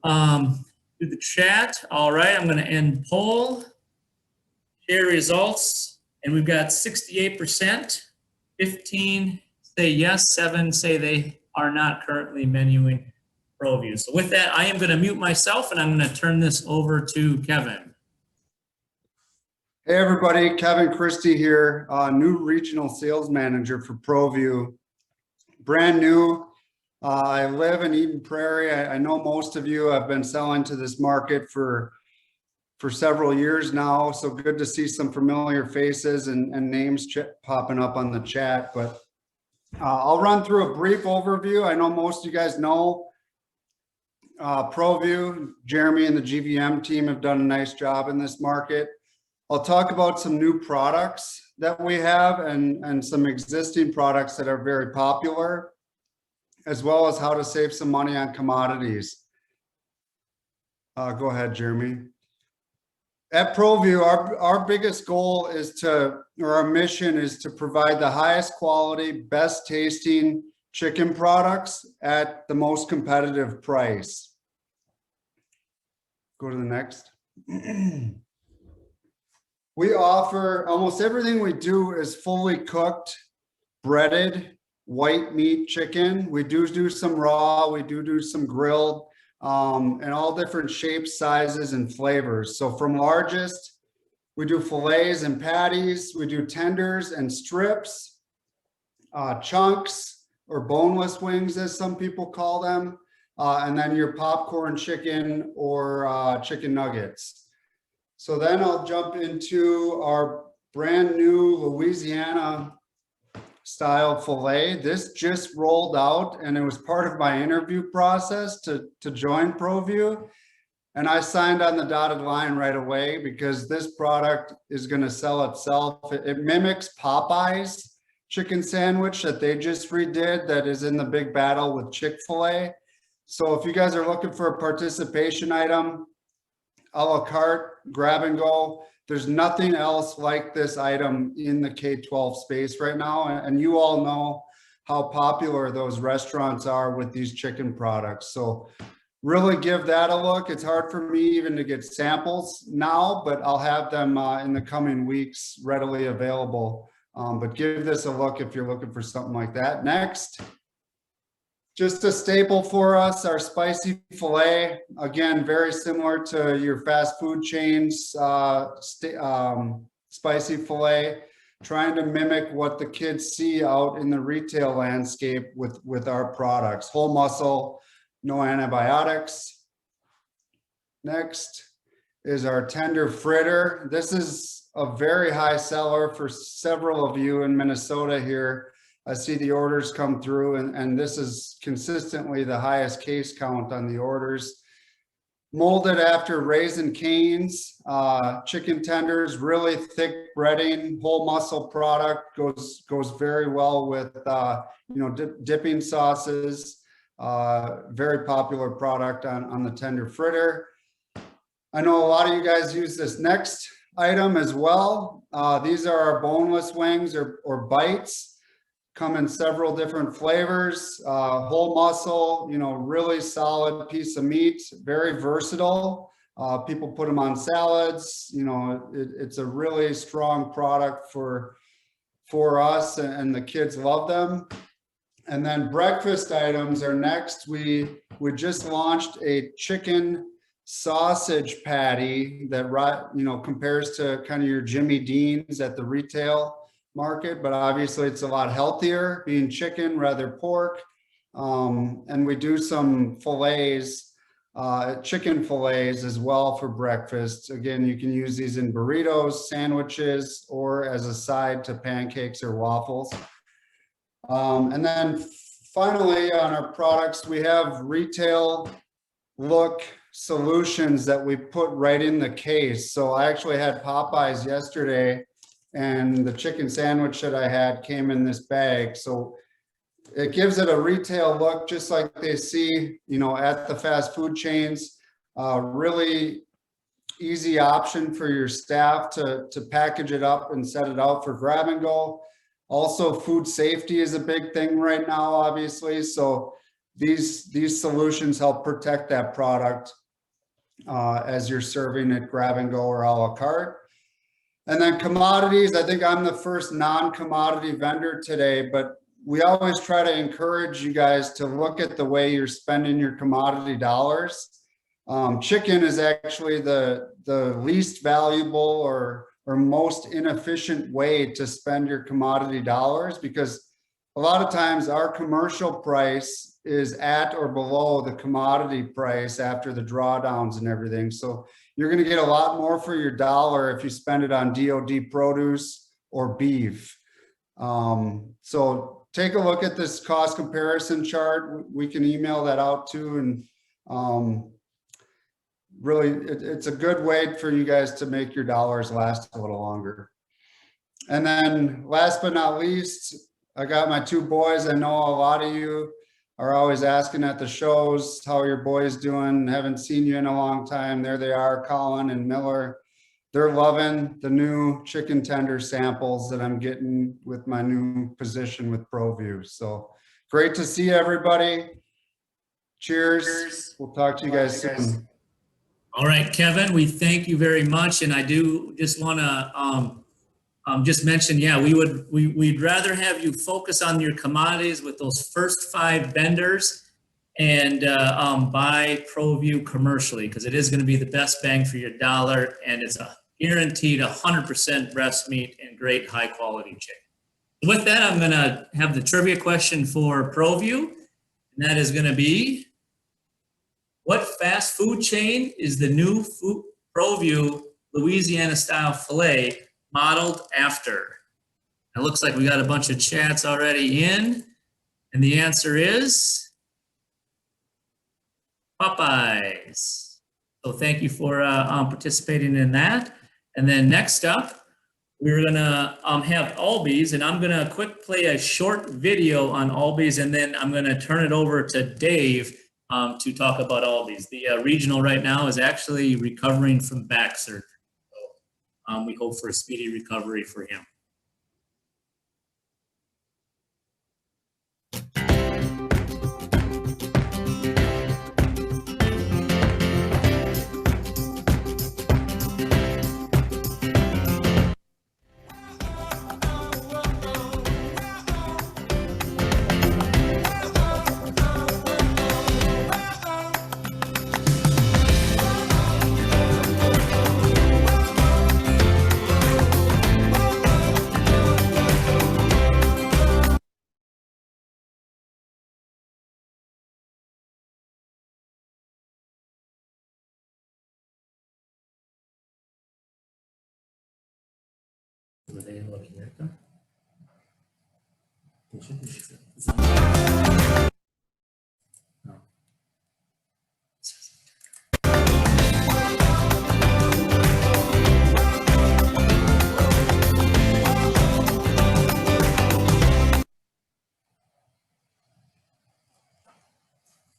through the chat. All right, I'm gonna end poll, share results, and we've got 68%, 15 say yes, 7 say they are not currently menuing ProView. So with that, I am gonna mute myself and I'm gonna turn this over to Kevin. Hey everybody, Kevin Christie here, new regional sales manager for ProView. Brand new. I live in Eden Prairie. I know most of you have been selling to this market for several years now. So good to see some familiar faces and names popping up on the chat. But I'll run through a brief overview. I know most of you guys know ProView. Jeremy and the GVM team have done a nice job in this market. I'll talk about some new products that we have and some existing products that are very popular, as well as how to save some money on commodities. Go ahead, Jeremy. At ProView, our biggest goal is or our mission is to provide the highest quality, best tasting chicken products at the most competitive price. Go to the next. We offer almost everything we do is fully cooked, breaded, white meat chicken. We do some raw, we do some grilled, and all different shapes, sizes, and flavors. So from largest, we do fillets and patties, we do tenders and strips, chunks or boneless wings, as some people call them, and then your popcorn chicken or chicken nuggets. So then I'll jump into our brand new Louisiana style filet. This just rolled out and it was part of my interview process to join ProView. And I signed on the dotted line right away because this product is going to sell itself. It mimics Popeye's chicken sandwich that they just redid that is in the big battle with Chick-fil-A. So if you guys are looking for a participation item, a la carte, grab and go. There's nothing else like this item in the K-12 space right now. And you all know how popular those restaurants are with these chicken products. So really give that a look. It's hard for me even to get samples now, but I'll have them in the coming weeks readily available. But give this a look if you're looking for something like that. Next, just a staple for us, our spicy filet. Again, very similar to your fast food chains, spicy filet, trying to mimic what the kids see out in the retail landscape with our products. Whole muscle, no antibiotics. Next is our tender fritter. This is a very high seller for several of you in Minnesota here. I see the orders come through, and this is consistently the highest case count on the orders. Molded after Raisin Canes, chicken tenders, really thick breading, whole muscle product, goes very well with dipping sauces. Very popular product on the tender fritter. I know a lot of you guys use this next item as well. These are our boneless wings or bites. Come in several different flavors. Whole muscle, really solid piece of meat, very versatile. People put them on salads. It's a really strong product for us, and the kids love them. And then breakfast items are next. We just launched a chicken sausage patty that compares to kind of your Jimmy Dean's at the retail market, but obviously it's a lot healthier, being chicken rather pork. And we do some fillets, chicken fillets as well for breakfast. Again, you can use these in burritos, sandwiches, or as a side to pancakes or waffles. And then finally on our products, we have retail look solutions that we put right in the case. So I actually had Popeyes yesterday, and the chicken sandwich that I had came in this bag. So it gives it a retail look, just like they see, at the fast food chains. Really easy option for your staff to package it up and set it out for grab and go. Also, food safety is a big thing right now, obviously. So these solutions help protect that product as you're serving it grab and go or a la carte. And then commodities, I think I'm the first non-commodity vendor today, but we always try to encourage you guys to look at the way you're spending your commodity dollars. Chicken is actually the least valuable or most inefficient way to spend your commodity dollars, because a lot of times our commercial price is at or below the commodity price after the drawdowns and everything. So you're going to get a lot more for your dollar if you spend it on DOD produce or beef. So take a look at this cost comparison chart. We can email that out too. And really, it's a good way for you guys to make your dollars last a little longer. And then last but not least, I got my two boys. I know a lot of you are always asking at the shows, how are your boys doing? Haven't seen you in a long time. There they are, Colin and Miller. They're loving the new chicken tender samples that I'm getting with my new position with ProView. So great to see everybody. Cheers. We'll talk to you guys soon. All right, Kevin, we thank you very much. And I do just want to just mention, yeah, we'd rather have you focus on your commodities with those first 5 vendors and buy ProView commercially, because it is going to be the best bang for your dollar, and it's a guaranteed 100% breast meat and great high quality chicken. With that, I'm going to have the trivia question for ProView, and that is going to be, what fast food chain is the new ProView Louisiana style filet modeled after? It looks like we got a bunch of chats already in, and the answer is Popeyes. So thank you for participating in that. And then next up, we're gonna have Albie's, and I'm gonna quick play a short video on Albie's, and then I'm gonna turn it over to Dave to talk about Albie's. The regional right now is actually recovering from back surgery. So we hope for a speedy recovery for him. Were they looking at them? They should be. Is that- No.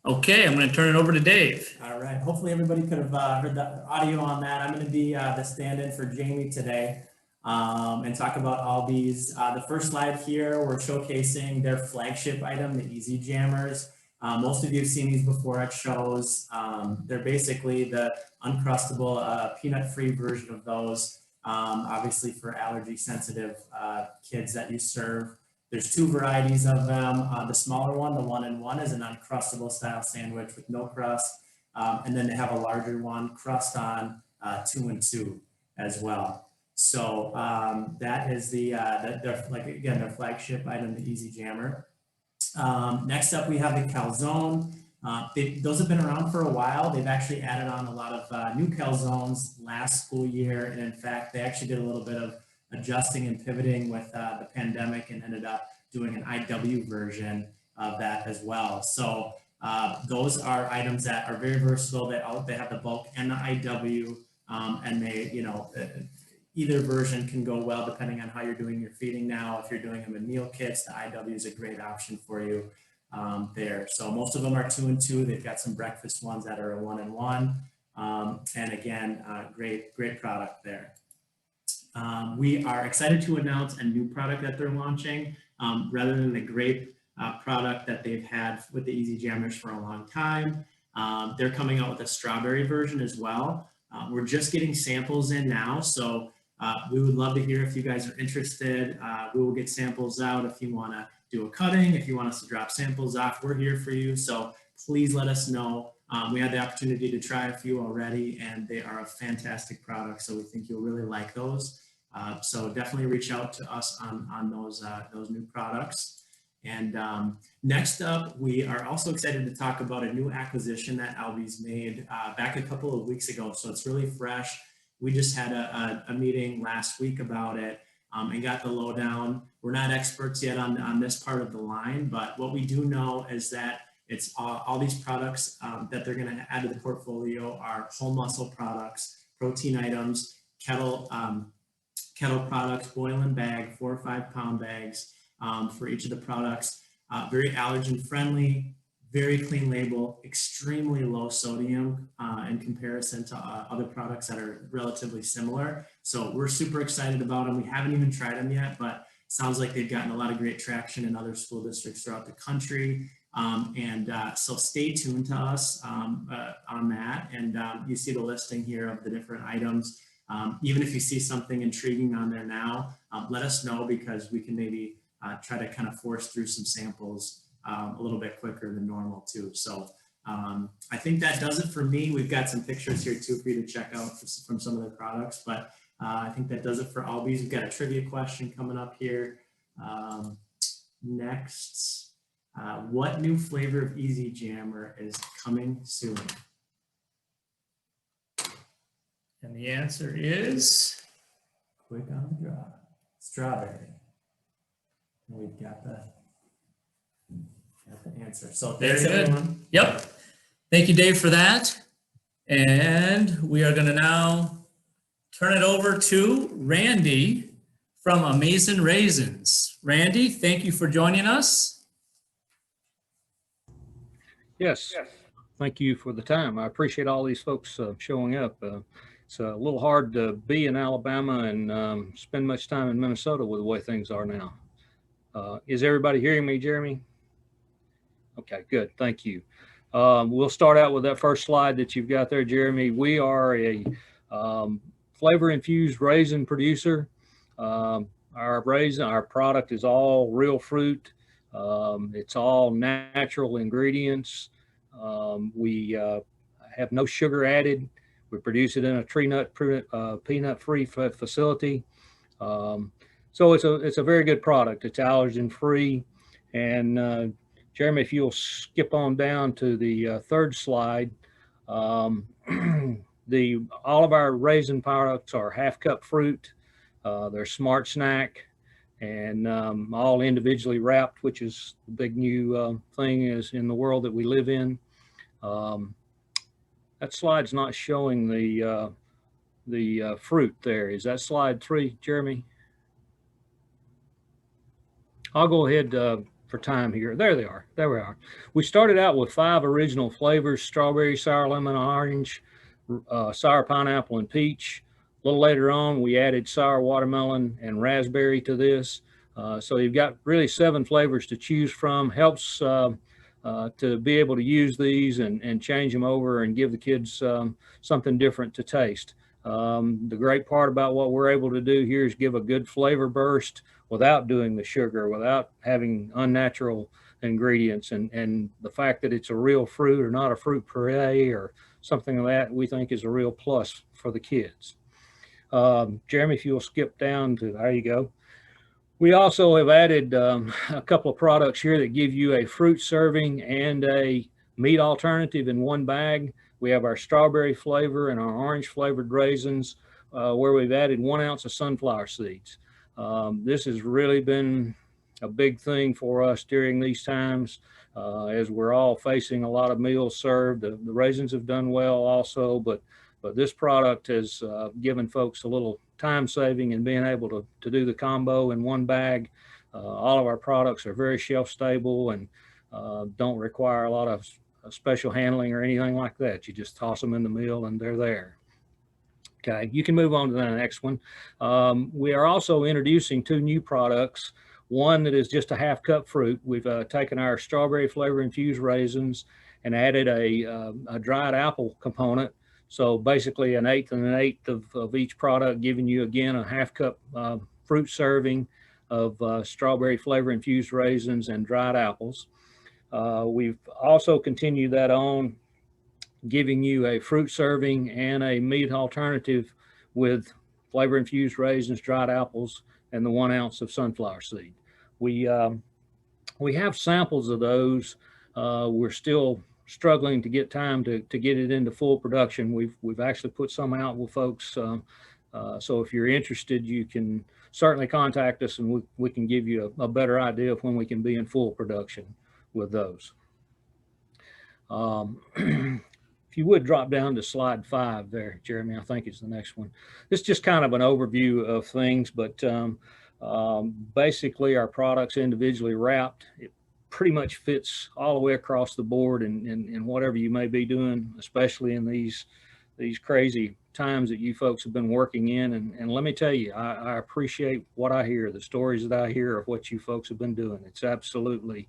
Okay, I'm going to turn it over to Dave. All right. Hopefully everybody could have heard the audio on that. I'm going to be the stand-in for Jamie today and talk about Albie's. The first slide here, we're showcasing their flagship item, the Easy Jammers. Most of you have seen these before at shows. They're basically the uncrustable peanut-free version of those, obviously for allergy-sensitive kids that you serve. There's two varieties of them. The smaller one, the 1-in-1, is an uncrustable style sandwich with no crust. And then they have a larger one, crust on 2-in-2 as well. So that is their flagship item, the Easy Jammer. Next up, we have the calzone. Those have been around for a while. They've actually added on a lot of new calzones last school year. And in fact, they actually did a little bit of adjusting and pivoting with the pandemic and ended up doing an IW version of that as well. So those are items that are very versatile. They have the bulk and the IW, and they, either version can go well depending on how you're doing your feeding now. If you're doing them in meal kits, the IW is a great option for you there. So most of them are 2-in-2. They've got some breakfast ones that are a 1-in-1. And again, great product there. We are excited to announce a new product that they're launching rather than the grape product that they've had with the Easy Jammers for a long time. They're coming out with a strawberry version as well. We're just getting samples in now, so we would love to hear if you guys are interested. We will get samples out if you want to do a cutting, if you want us to drop samples off, we're here for you. So please let us know. We had the opportunity to try a few already, and they are a fantastic product. So we think you'll really like those. So definitely reach out to us on those new products. And next up, we are also excited to talk about a new acquisition that Albie's made back a couple of weeks ago. So it's really fresh. We just had a meeting last week about it and got the lowdown. We're not experts yet on this part of the line, but what we do know is that it's all these products that they're going to add to the portfolio are whole muscle products, protein items, kettle products, boil and bag, 4 or 5 pound bags for each of the products. Very allergen friendly, very clean label, extremely low sodium in comparison to other products that are relatively similar. So we're super excited about them. We haven't even tried them yet, but sounds like they've gotten a lot of great traction in other school districts throughout the country. So stay tuned to us on that. And you see the listing here of the different items. Even if you see something intriguing on there now, let us know, because we can maybe try to kind of force through some samples a little bit quicker than normal too. So I think that does it for me. We've got some pictures here too for you to check out from some of their products, but I think that does it for Albie's. We've got a trivia question coming up here. Next, what new flavor of Easy Jammer is coming soon? And the answer is quick on the draw. Strawberry. And we've got the answer. So very thanks, good. everyone. Yep. Thank you, Dave, for that. And we are going to now turn it over to Randy from Amazin Raisins. Randy, thank you for joining us. Yes. Thank you for the time. I appreciate all these folks showing up. It's a little hard to be in Alabama and spend much time in Minnesota with the way things are now. Is everybody hearing me, Jeremy? Okay, good. Thank you. We'll start out with that first slide that you've got there, Jeremy. We are a flavor-infused raisin producer. Our product is all real fruit. It's all natural ingredients. We have no sugar added. We produce it in a peanut-free facility. So it's a very good product. It's allergen-free. And Jeremy, if you'll skip on down to the third slide, all of our raisin products are half-cup fruit. They're smart snack and all individually wrapped, which is the big new thing is in the world that we live in. That slide's not showing the fruit there. Is that slide 3, Jeremy? I'll go ahead for time here. There they are. There we are. We started out with 5 original flavors: strawberry, sour lemon, orange, sour pineapple, and peach. A little later on, we added sour watermelon and raspberry to this. So you've got really 7 flavors to choose from. Helps to be able to use these and change them over and give the kids something different to taste. The great part about what we're able to do here is give a good flavor burst without doing the sugar, without having unnatural ingredients. And the fact that it's a real fruit or not a fruit puree or something like that, we think is a real plus for the kids. Jeremy, if you'll skip down to, there you go. We also have added a couple of products here that give you a fruit serving and a meat alternative in one bag. We have our strawberry flavor and our orange flavored raisins, where we've added 1 ounce of sunflower seeds. This has really been a big thing for us during these times, as we're all facing a lot of meals served. The raisins have done well also, but this product has given folks a little time saving and being able to do the combo in one bag. All of our products are very shelf stable and don't require a lot of special handling or anything like that. You just toss them in the meal and they're there. Okay, you can move on to the next one. We are also introducing 2 new products. One that is just a 1/2 cup fruit. We've taken our strawberry flavor infused raisins and added a dried apple component. So basically an 1/8 and an 1/8 of each product, giving you again a 1/2 cup fruit serving of strawberry flavor infused raisins and dried apples. We've also continued that on, giving you a fruit serving and a meat alternative with flavor infused raisins, dried apples, and the 1 ounce of sunflower seed. We have samples of those. We're still struggling to get time to get it into full production. We've actually put some out with folks. So if you're interested, you can certainly contact us and we can give you a better idea of when we can be in full production with those. If you would drop down to slide 5 there, Jeremy, I think is the next one. This is just kind of an overview of things, but basically our products individually wrapped. It pretty much fits all the way across the board in whatever you may be doing, especially in these crazy times that you folks have been working in. And let me tell you, I appreciate what I hear, the stories that I hear of what you folks have been doing. It's absolutely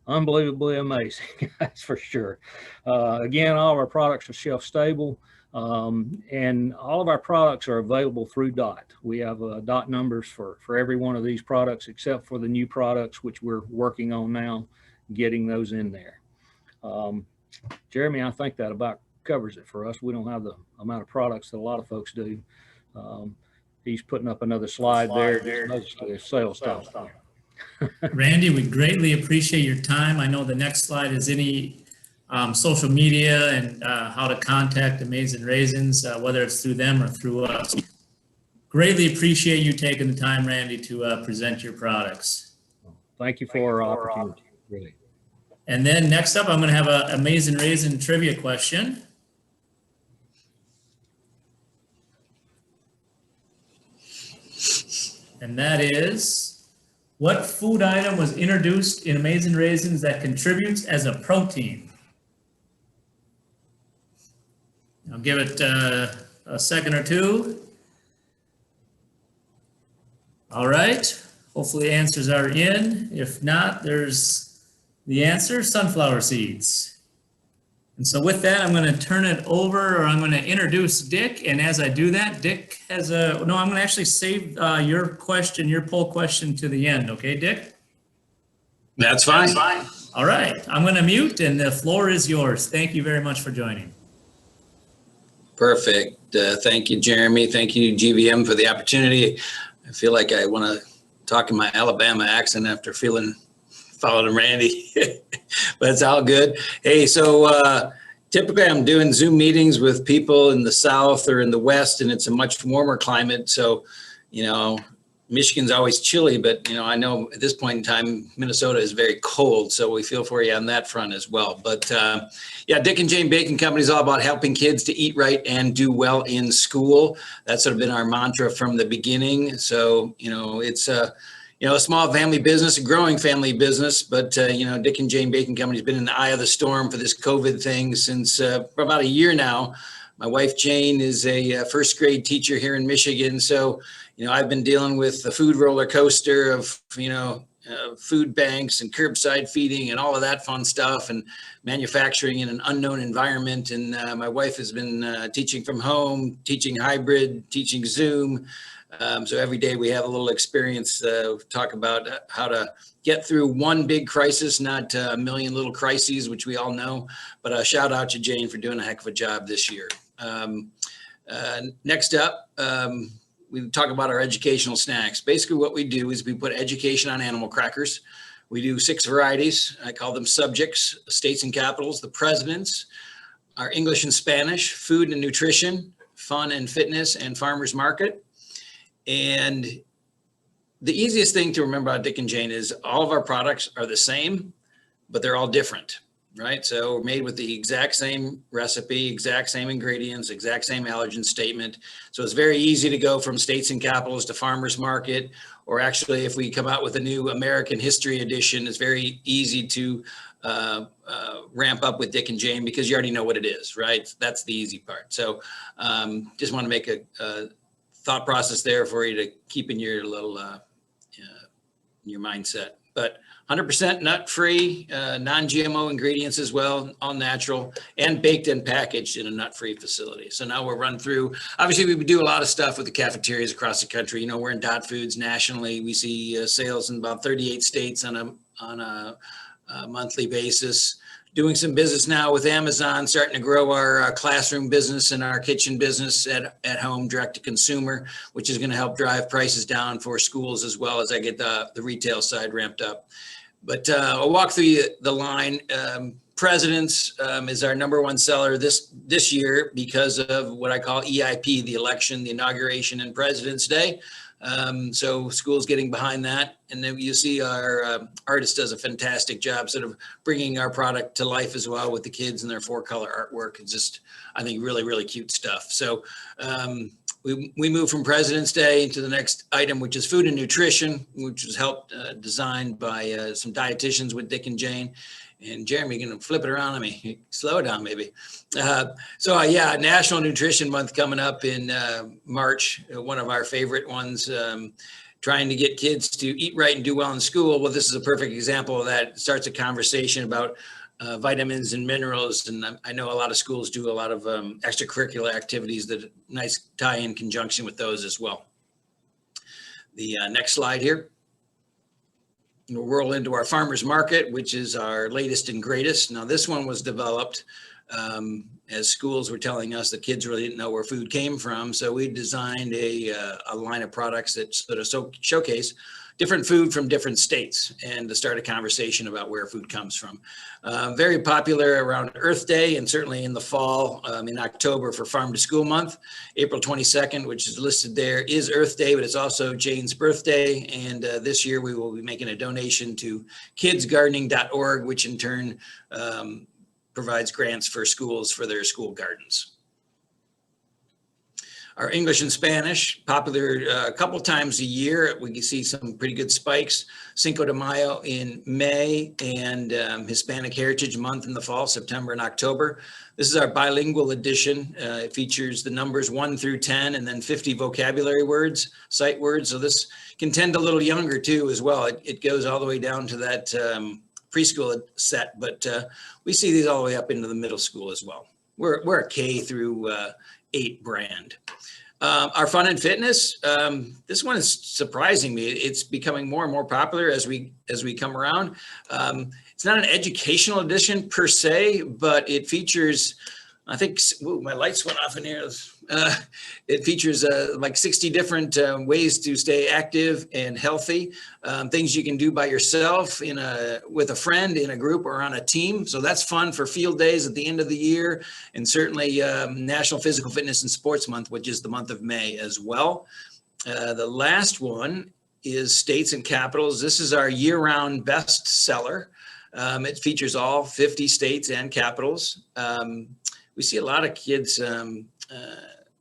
unbelievably amazing, that's for sure. Again, all of our products are shelf stable, and all of our products are available through DOT. We have DOT numbers for every one of these products, except for the new products, which we're working on now, getting those in there. Jeremy, I think that about covers it for us. We don't have the amount of products that a lot of folks do. He's putting up another slide there, just mostly sales stuff. Randy, we greatly appreciate your time. I know the next slide is any social media and how to contact Amazin Raisins, whether it's through them or through us. Greatly appreciate you taking the time, Randy, to present your products. Thank you for our opportunity. Really. And then next up, I'm going to have an Amazin Raisin trivia question. And that is, what food item was introduced in Amazin Raisins that contributes as a protein? I'll give it a second or two. All right, hopefully answers are in. If not, there's the answer, sunflower seeds. And so with that, I'm going to turn it over, or I'm going to introduce Dick. And as I do that, Dick has no, I'm going to actually save your question, your poll question to the end. Okay, Dick? That's fine. All right, I'm going to mute and the floor is yours. Thank you very much for joining. Perfect. Thank you, Jeremy. Thank you, GVM, for the opportunity. I feel like I want to talk in my Alabama accent after following Randy, but it's all good. Hey, so typically I'm doing Zoom meetings with people in the South or in the West, and it's a much warmer climate. So you know, Michigan's always chilly, but, you know, I know at this point in time, Minnesota is very cold. So we feel for you on that front as well. But yeah, Dick and Jane Baking Company is all about helping kids to eat right and do well in school. That's sort of been our mantra from the beginning. So, you know, it's a small family business, a growing family business, but, you know, Dick and Jane Baking Company has been in the eye of the storm for this COVID thing since for about a year now. My wife, Jane, is a first grade teacher here in Michigan. So, you know, I've been dealing with the food roller coaster of, you know, food banks and curbside feeding and all of that fun stuff and manufacturing in an unknown environment. And my wife has been teaching from home, teaching hybrid, teaching Zoom. So every day we have a little experience, talk about how to get through one big crisis, not a million little crises, which we all know. But a shout out to Jane for doing a heck of a job this year. Next up, we talk about our educational snacks. Basically what we do is we put education on animal crackers. We do 6 varieties. I call them subjects, states and capitals, the presidents, our English and Spanish, food and nutrition, fun and fitness, and farmers market. And the easiest thing to remember about Dick and Jane is all of our products are the same, but they're all different, right? So we're made with the exact same recipe, exact same ingredients, exact same allergen statement. So it's very easy to go from states and capitals to farmers market, or actually if we come out with a new American history edition, it's very easy to ramp up with Dick and Jane because you already know what it is, right? That's the easy part. So just want to make a thought process there for you to keep in your little your mindset. But 100% nut-free, non-GMO ingredients as well, all natural, and baked and packaged in a nut-free facility. So now we'll run through, obviously we do a lot of stuff with the cafeterias across the country. You know, we're in Dot Foods nationally. We see sales in about 38 states on a monthly basis. Doing some business now with Amazon, starting to grow our classroom business and our kitchen business at home, direct to consumer, which is going to help drive prices down for schools as well as I get the retail side ramped up. But I'll walk through the line. Presidents is our #1 seller this year because of what I call EIP, the election, the inauguration, and President's Day. So schools getting behind that. And then you see our artist does a fantastic job sort of bringing our product to life as well with the kids and their 4-color artwork. It's just, I think, really, really cute stuff. So we move from President's Day into the next item, which is food and nutrition, which was helped designed by some dietitians with Dick and Jane. And Jeremy, you're going to flip it around on me. Slow it down, maybe. Yeah, National Nutrition Month coming up in March, one of our favorite ones, trying to get kids to eat right and do well in school. Well, this is a perfect example of that. It starts a conversation about vitamins and minerals. And I know a lot of schools do a lot of extracurricular activities that nice tie in conjunction with those as well. The next slide here. We'll roll into our farmers market, which is our latest and greatest. Now, this one was developed as schools were telling us the kids really didn't know where food came from. So we designed a line of products that sort of showcase different food from different states and to start a conversation about where food comes from. Very popular around Earth Day and certainly in the fall, in October for Farm to School Month. April 22nd, which is listed there, is Earth Day, but it's also Jane's birthday. And this year we will be making a donation to kidsgardening.org, which in turn provides grants for schools for their school gardens. Our English and Spanish, popular a couple times a year. We can see some pretty good spikes. Cinco de Mayo in May and Hispanic Heritage Month in the fall, September and October. This is our bilingual edition. It features the numbers 1 through 10 and then 50 vocabulary words, sight words. So this can tend a little younger too as well. It goes all the way down to that preschool set, but we see these all the way up into the middle school as well. We're a K through 8 brand. Our fun and fitness, this one is surprising me. It's becoming more and more popular as we come around. It's not an educational edition per se, but it features, I think, ooh, my lights went off in here. It features like 60 different ways to stay active and healthy, things you can do by yourself, with a friend, in a group, or on a team. So that's fun for field days at the end of the year, and certainly National Physical Fitness and Sports Month, which is the month of May as well. The last one is States and Capitals. This is our year-round best seller. It features all 50 states and capitals. We see a lot of kids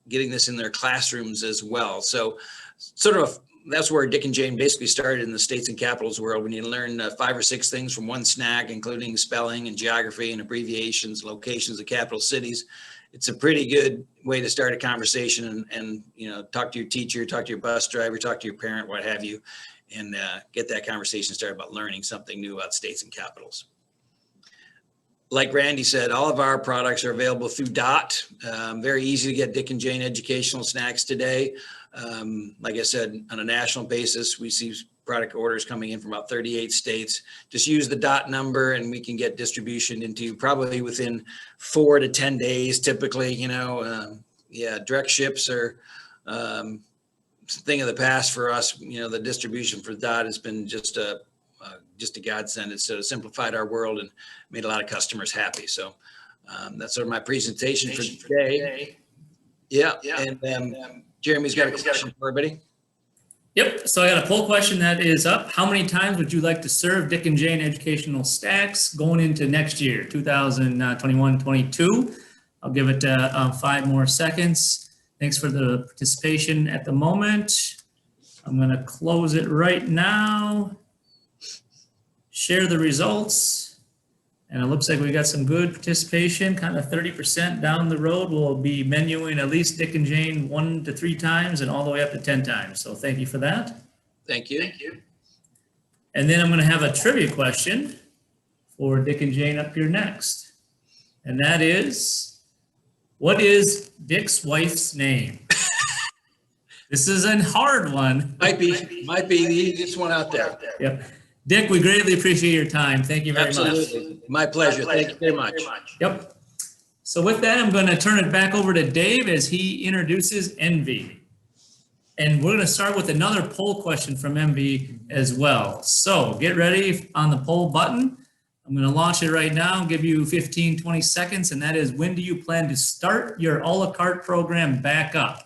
getting this in their classrooms as well. So sort of that's where Dick and Jane basically started in the states and capitals world, when you learn 5 or 6 things from one snack, including spelling and geography and abbreviations, locations of capital cities. It's a pretty good way to start a conversation and you know, talk to your teacher, talk to your bus driver, talk to your parent, what have you, and get that conversation started about learning something new about states and capitals. Like Randy said, all of our products are available through DOT. Very easy to get Dick and Jane educational snacks today. Like I said, on a national basis, we see product orders coming in from about 38 states. Just use the DOT number and we can get distribution into probably within 4 to 10 days, typically, you know. Yeah, direct ships are thing of the past for us. You know, the distribution for DOT has been just a godsend. It's sort of simplified our world and made a lot of customers happy. So that's sort of my presentation for today. Yeah, and Jeremy's got a question for everybody. Yep, so I got a poll question that is up. How many times would you like to serve Dick and Jane educational stacks going into next year, 2021-22? I'll give it 5 more seconds. Thanks for the participation at the moment. I'm gonna close it right now. Share the results. And it looks like we got some good participation, kind of 30% down the road. We'll be menuing at least Dick and Jane 1 to 3 times and all the way up to 10 times. So thank you for that. Thank you. Thank you. And then I'm going to have a trivia question for Dick and Jane up here next. And that is, what is Dick's wife's name? This is a hard one. Might be the easiest one out there. Yep. Dick, we greatly appreciate your time. Thank you very Absolutely. much. My pleasure. Thank you very much. Yep. So with that, I'm going to turn it back over to Dave as he introduces Envy. And we're going to start with another poll question from Envy as well. So get ready on the poll button. I'm going to launch it right now, give you 15, 20 seconds. And that is, when do you plan to start your a la carte program back up?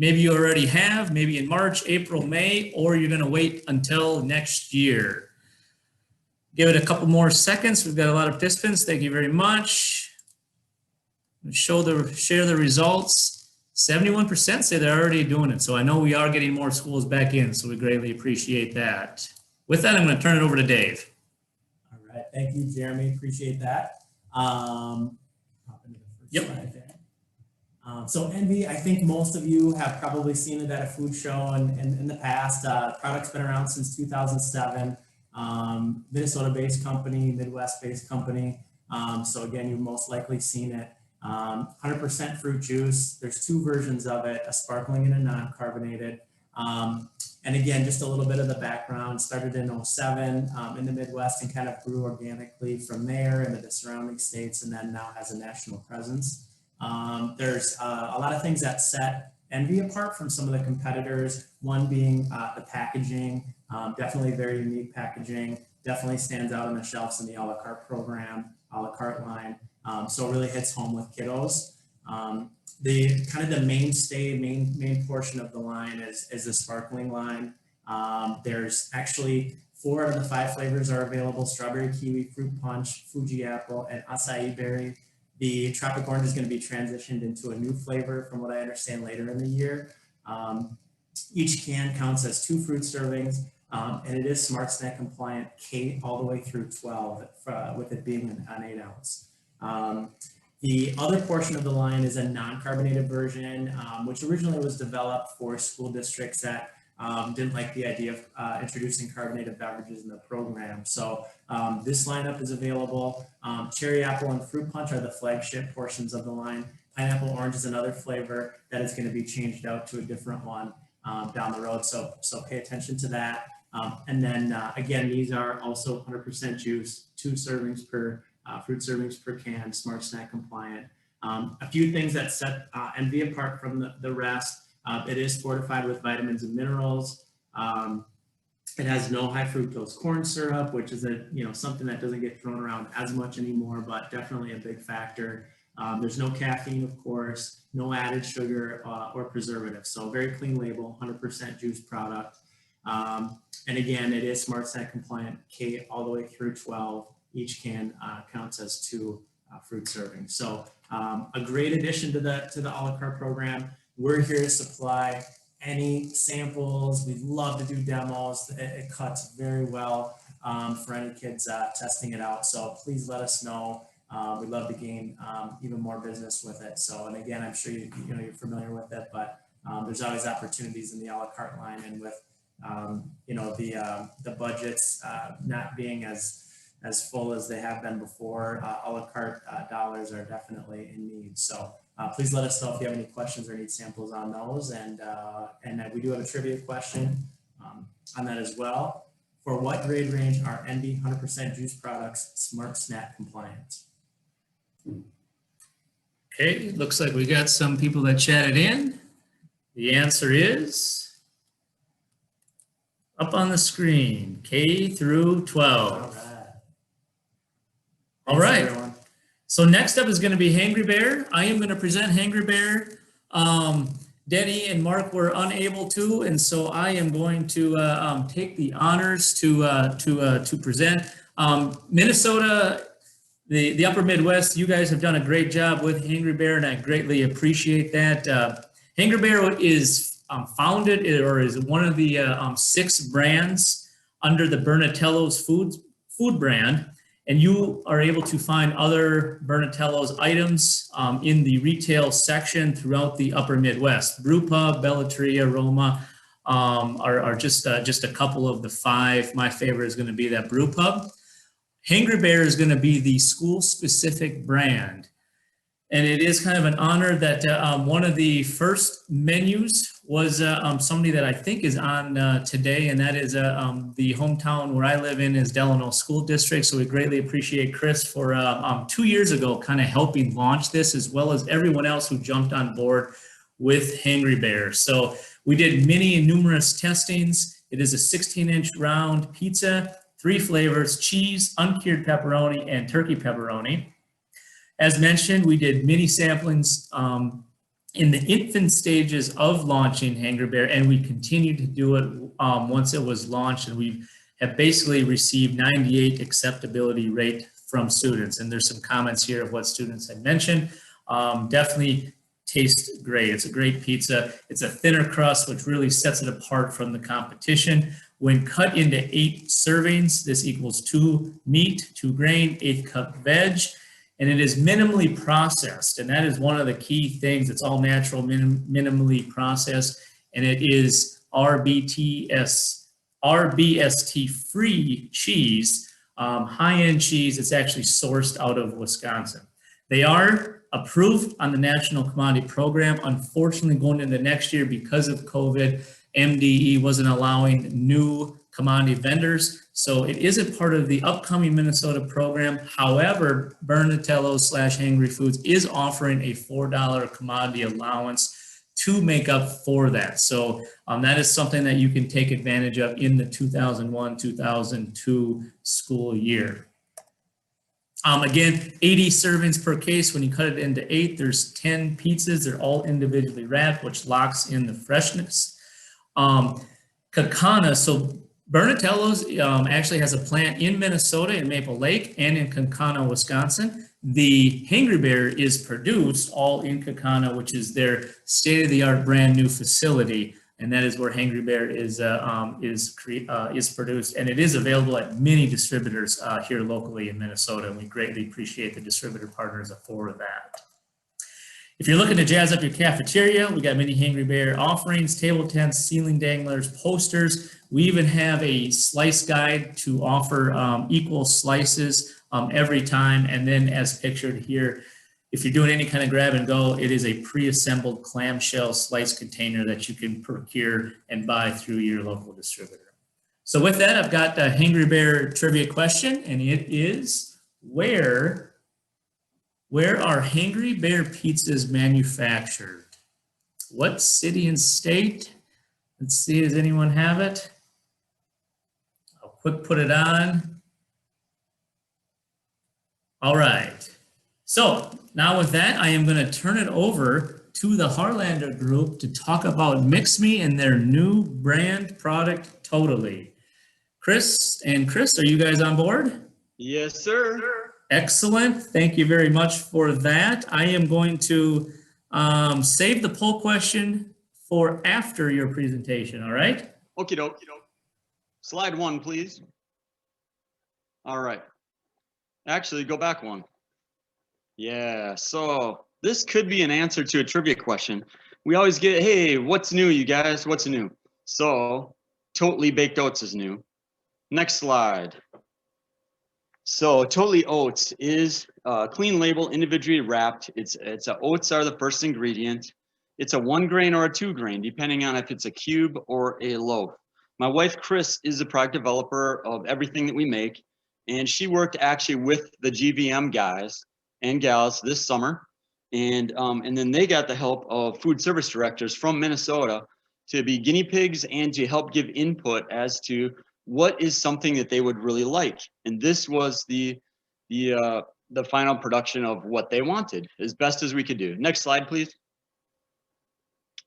Maybe you already have, maybe in March, April, May, or you're going to wait until next year. Give it a couple more seconds. We've got a lot of participants. Thank you very much. Share the results. 71% say they're already doing it. So I know we are getting more schools back in, so we greatly appreciate that. With that, I'm going to turn it over to Dave. All right. Thank you, Jeremy. Appreciate that. Hop into the first slide there. So Envy, I think most of you have probably seen it at a food show in the past. Product's been around since 2007. Minnesota-based company, Midwest-based company. So again, you've most likely seen it. 100% fruit juice. There's 2 versions of it, a sparkling and a non-carbonated. And again, just a little bit of the background. Started in 2007 in the Midwest and kind of grew organically from there into the surrounding states, and then now has a national presence. There's a lot of things that set Envy apart from some of the competitors, one being the packaging, definitely very unique packaging, definitely stands out on the shelves in the a la carte program, a la carte line, so it really hits home with kiddos. The kind of the mainstay, main portion of the line is the sparkling line. There's actually 4 out of the 5 flavors are available: strawberry, kiwi, fruit punch, Fuji apple, and acai berry. The Tropic Orange is going to be transitioned into a new flavor from what I understand later in the year. Each can counts as 2 fruit servings, and it is Smart Snack compliant K all the way through 12, with it being an 8 ounce. The other portion of the line is a non-carbonated version, which originally was developed for school districts that didn't like the idea of introducing carbonated beverages in the program. So this lineup is available. Cherry apple and fruit punch are the flagship portions of the line. Pineapple orange is another flavor that is going to be changed out to a different one down the road. So pay attention to that. And then again, these are also 100% juice, 2 servings per fruit servings per can, Smart Snack compliant. A few things that set Envy apart from the rest. It is fortified with vitamins and minerals. It has no high fructose corn syrup, which is something that doesn't get thrown around as much anymore, but definitely a big factor. There's no caffeine, of course, no added sugar or preservatives. So very clean label, 100% juice product. And again, it is Smart Snack compliant, K all the way through 12. Each can counts as 2 fruit servings. So a great addition to the a la carte program. We're here to supply any samples. We'd love to do demos. It cuts very well for any kids testing it out. So please let us know. We'd love to gain even more business with it. So, and again, I'm sure you're familiar with it, but there's always opportunities in the a la carte line, and with the budgets not being as full as they have been before, a la carte dollars are definitely in need. So please let us know if you have any questions or need samples on those. And we do have a trivia question on that as well. For what grade range are NB 100% juice products Smart Snack compliant? Okay, looks like we got some people that chatted in. The answer is up on the screen, K through 12. All right. Everyone. So next up is going to be Hangry Bear. I am going to present Hangry Bear. Denny and Mark were unable to, and so I am going to take the honors to present. Minnesota, the Upper Midwest, you guys have done a great job with Hangry Bear, and I greatly appreciate that. Hangry Bear is founded, or is one of the 6 brands under the Bernatello's food brand. And you are able to find other Bernatello's items in the retail section throughout the Upper Midwest. Brewpub, Bellatrix, Roma are just a couple of the 5. My favorite is going to be that Brewpub. Hangry Bear is going to be the school-specific brand. And it is kind of an honor that one of the first menus was somebody that I think is on today, and that is the hometown where I live in is Delano School District. So we greatly appreciate Chris for 2 years ago kind of helping launch this, as well as everyone else who jumped on board with Hangry Bear. So we did many and numerous testings. It is a 16-inch round pizza, 3 flavors, cheese, uncured pepperoni, and turkey pepperoni. As mentioned, we did many samplings in the infant stages of launching Hangry Bear, and we continued to do it once it was launched, and we have basically received 98 acceptability rate from students. And there's some comments here of what students had mentioned. Definitely tastes great. It's a great pizza. It's a thinner crust, which really sets it apart from the competition. When cut into 8 servings, this equals 2 meat, 2 grain, 1/8 cup veg. And it is minimally processed, and that is one of the key things. It's all natural, minimally processed, and it is RBST-free cheese, high-end cheese. It's actually sourced out of Wisconsin. They are approved on the National Commodity Program. Unfortunately, going into next year, because of COVID, MDE wasn't allowing new commodity vendors. So it isn't part of the upcoming Minnesota program. However, Bernatello/Hangry Foods is offering a $4 commodity allowance to make up for that. So that is something that you can take advantage of in the 2001-2002 school year. Again, 80 servings per case. When you cut it into 8, there's 10 pizzas. They're all individually wrapped, which locks in the freshness. Kakana, so Bernatello's actually has a plant in Minnesota in Maple Lake and in Kakana, Wisconsin. The Hangry Bear is produced all in Kakana, which is their state-of-the-art brand new facility, and that is where Hangry Bear is produced, and it is available at many distributors here locally in Minnesota, and we greatly appreciate the distributor partners for that. If you're looking to jazz up your cafeteria, we got many Hangry Bear offerings, table tents, ceiling danglers, posters. We even have a slice guide to offer equal slices every time. And then as pictured here, if you're doing any kind of grab and go, it is a pre-assembled clamshell slice container that you can procure and buy through your local distributor. So with that, I've got a Hangry Bear trivia question, and it is, where are Hangry Bear pizzas manufactured? What city and state? Let's see, does anyone have it? I'll quick put it on. All right. So now with that, I am going to turn it over to the Harlander Group to talk about mixmi and their new brand product, Totally. Chris, are you guys on board? Yes, sir. Excellent. Thank you very much for that. I am going to save the poll question for after your presentation, all right? Okie doke. Slide 1, please. All right. Actually, go back 1. Yeah, so this could be an answer to a trivia question. We always get, hey, what's new, you guys? What's new? So, Totally Baked Oats is new. Next slide. So, Totally Oats is clean label, individually wrapped. Oats are the first ingredient. It's a 1 grain or a 2 grain, depending on if it's a cube or a loaf. My wife, Chris, is the product developer of everything that we make, and she worked actually with the GVM guys and gals this summer, and then they got the help of food service directors from Minnesota to be guinea pigs and to help give input as to what is something that they would really like. And this was the final production of what they wanted, as best as we could do. Next slide, please.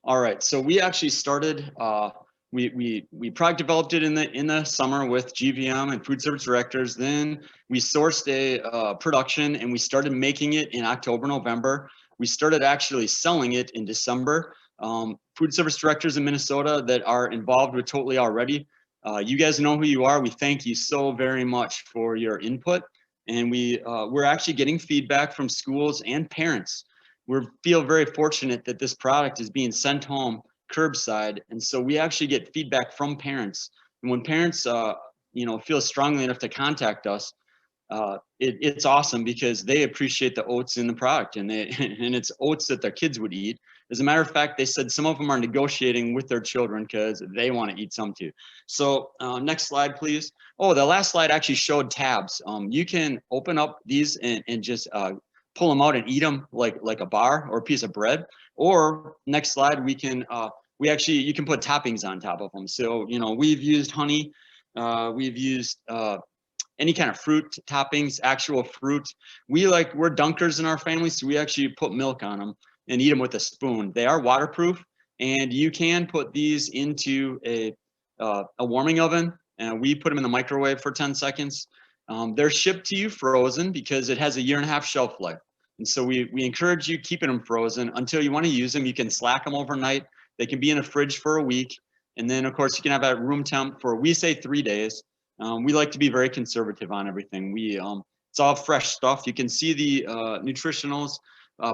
All right, so we actually started. We product developed it in the summer with GVM and food service directors. Then we sourced a production and we started making it in October, November. We started actually selling it in December. Food service directors in Minnesota that are involved with Totally already, you guys know who you are. We thank you so very much for your input. And we're actually getting feedback from schools and parents. We feel very fortunate that this product is being sent home curbside, and so we actually get feedback from parents. And when parents feel strongly enough to contact us, it's awesome because they appreciate the oats in the product, and it's oats that their kids would eat. As a matter of fact, they said some of them are negotiating with their children because they want to eat some too. So next slide, please. Oh, the last slide actually showed tabs. You can open up these and just pull them out and eat them like a bar or a piece of bread. Or next slide, you can put toppings on top of them. So, we've used honey, we've used any kind of fruit toppings, actual fruit. We're dunkers in our family, so we actually put milk on them and eat them with a spoon. They are waterproof, and you can put these into a warming oven, and we put them in the microwave for 10 seconds. They're shipped to you frozen because it has a 1.5-year shelf life. And so we encourage you keeping them frozen until you want to use them. You can slack them overnight. They can be in a fridge for a week. And then, of course, you can have at room temp for, we say 3 days. We like to be very conservative on everything. It's all fresh stuff. You can see the nutritionals.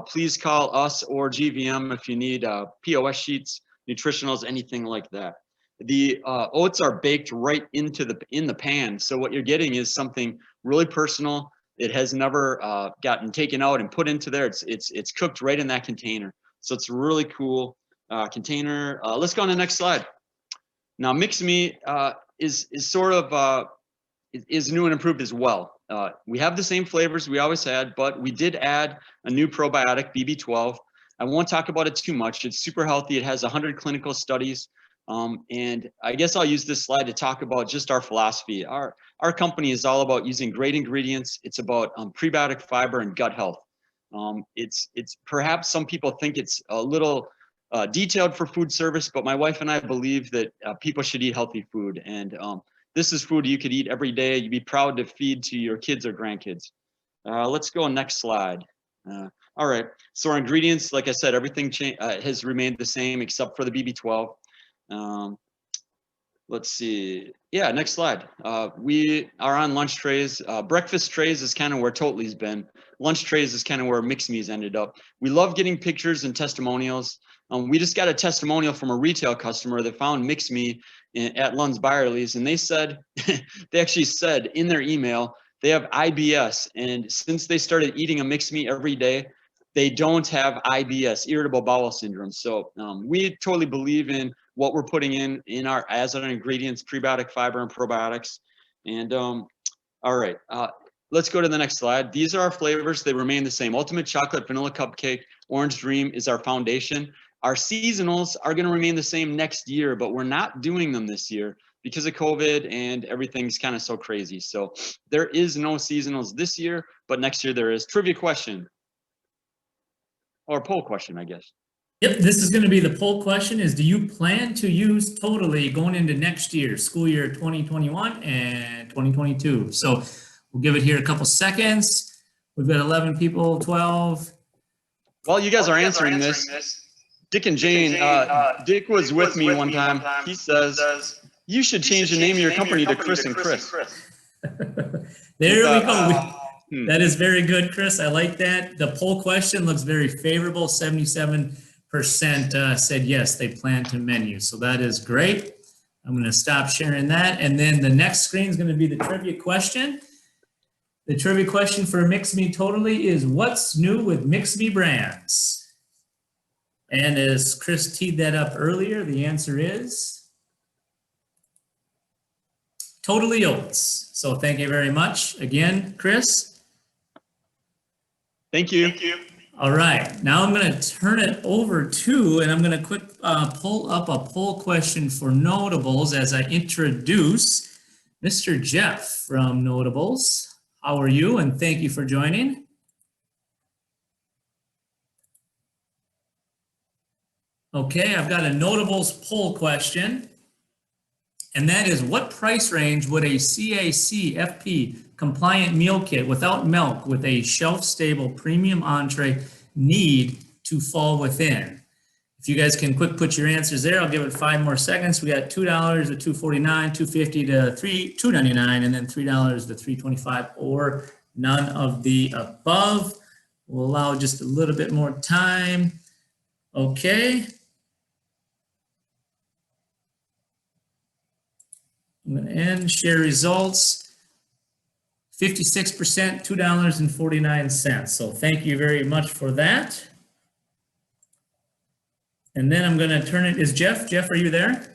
Please call us or GVM if you need POS sheets, nutritionals, anything like that. The oats are baked right in the pan. So what you're getting is something really personal. It has never gotten taken out and put into there. It's cooked right in that container. So it's a really cool container. Let's go on to the next slide. Now, mixmi is sort of is new and improved as well. We have the same flavors we always had, but we did add a new probiotic, BB12. I won't talk about it too much. It's super healthy. It has 100 clinical studies. And I guess I'll use this slide to talk about just our philosophy. Our company is all about using great ingredients. It's about prebiotic fiber and gut health. It's perhaps some people think it's a little detailed for food service, but my wife and I believe that people should eat healthy food. And this is food you could eat every day. You'd be proud to feed to your kids or grandkids. Let's go next slide. All right, so our ingredients, like I said, everything has remained the same except for the BB12. Let's see. Yeah, next slide. We are on lunch trays. Breakfast trays is kind of where Totally's been. Lunch trays is kind of where Mixmi's ended up. We love getting pictures and testimonials. We just got a testimonial from a retail customer that found Mixmi at Lund's Byerly's, and they said, they actually said in their email, they have IBS, and since they started eating a Mixmi every day, they don't have IBS, irritable bowel syndrome. So we totally believe in what we're putting in as our ingredients, prebiotic fiber and probiotics. And all right, let's go to the next slide. These are our flavors. They remain the same. Ultimate chocolate, vanilla cupcake, orange dream is our foundation. Our seasonals are going to remain the same next year, but we're not doing them this year because of COVID and everything's kind of so crazy. So there is no seasonals this year, but next year there is. Trivia question. Or poll question, I guess. Yep, this is going to be the poll question is, do you plan to use Totally going into next year, school year 2021 and 2022? So we'll give it here a couple seconds. We've got 11 people, 12. While you guys are answering this, Dick and Jane, Dick was with me one time. He says, you should change the name of your company to Chris and Chris. There we go. That is very good, Chris. I like that. The poll question looks very favorable. 77% said yes, they plan to menu. So that is great. I'm going to stop sharing that. And then the next screen is going to be the trivia question. The trivia question for mixmi Totally is, what's new with mixmi brands? And as Chris teed that up earlier, the answer is Totally Oats. So thank you very much again, Chris. Thank you. All right, now I'm going to turn it over to, and I'm going to quick pull up a poll question for Notables as I introduce Mr. Jeff from Notables. How are you? And thank you for joining. Okay, I've got a Notables poll question, and that is, what price range would a CAC FP compliant meal kit without milk with a shelf-stable premium entree need to fall within? If you guys can quick put your answers there, I'll give it 5 more seconds. We got $2 to $2.49, $2.50 to $2.99, and then $3 to $3.25, or none of the above. We'll allow just a little bit more time. Okay. I'm going to end, share results. 56%, $2.49. So thank you very much for that. And then I'm going to turn it, is Jeff? Jeff, are you there?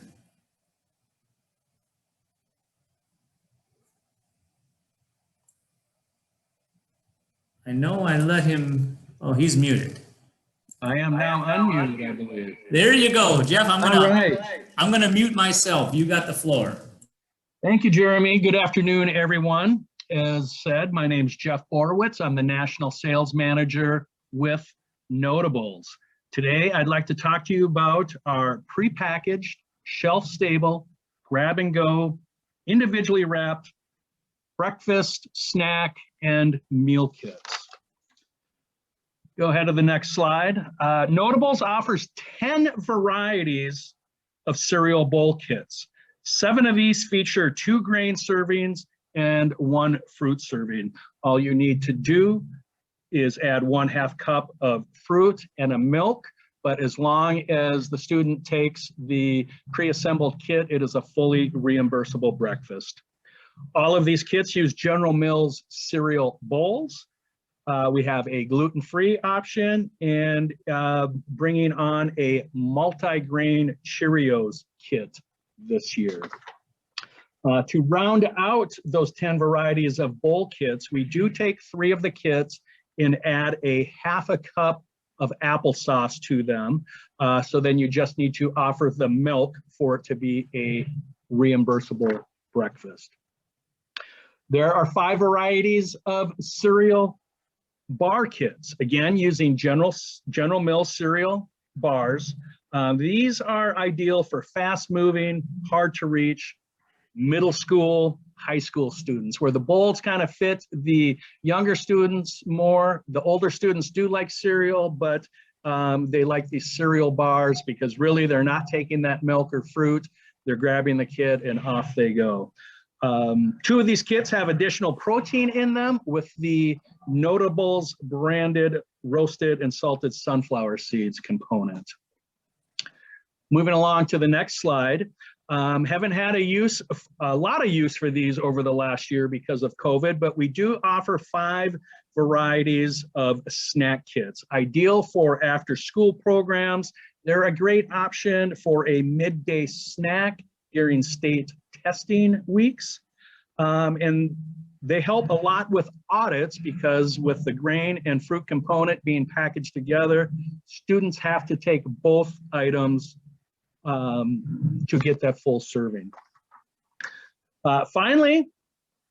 I know I let him, oh, he's muted. I am now unmuted, I believe. There you go, Jeff. I'm gonna mute myself. You got the floor. Thank you, Jeremy. Good afternoon, everyone. As said, my name's Jeff Borowitz. I'm the National Sales Manager with Notables. Today, I'd like to talk to you about our prepackaged, shelf-stable, grab-and-go, individually wrapped breakfast, snack, and meal kits. Go ahead to the next slide. Notables offers 10 varieties of cereal bowl kits. 7 of these feature 2 grain servings and 1 fruit serving. All you need to do is add 1/2 cup of fruit and a milk, but as long as the student takes the pre-assembled kit, it is a fully reimbursable breakfast. All of these kits use General Mills cereal bowls. We have a gluten-free option and bringing on a multi-grain Cheerios kit this year. To round out those 10 varieties of bowl kits, we do take 3 of the kits and add a 1/2 cup of applesauce to them. So then you just need to offer the milk for it to be a reimbursable breakfast. There are 5 varieties of cereal bar kits, again, using General Mills cereal bars. These are ideal for fast-moving, hard-to-reach middle school, high school students, where the bowls kind of fit the younger students more. The older students do like cereal, but they like these cereal bars because really they're not taking that milk or fruit. They're grabbing the kit and off they go. 2 of these kits have additional protein in them with the Notables branded roasted and salted sunflower seeds component. Moving along to the next slide. Haven't had a lot of use for these over the last year because of COVID, but we do offer 5 varieties of snack kits. Ideal for after school programs. They're a great option for a midday snack during state testing weeks. And they help a lot with audits because with the grain and fruit component being packaged together, students have to take both items to get that full serving. Finally,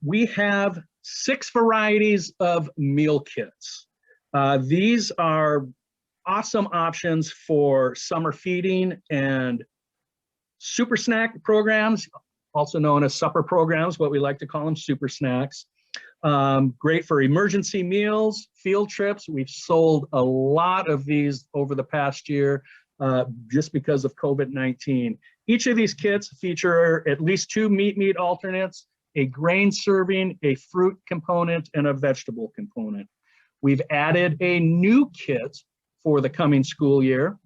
we have 6 varieties of meal kits. These are awesome options for summer feeding and super snack programs, also known as supper programs, what we like to call them, super snacks. Great for emergency meals, field trips. We've sold a lot of these over the past year just because of COVID-19. Each of these kits feature at least 2 meat alternates, a grain serving, a fruit component, and a vegetable component. We've added a new kit for the coming school year.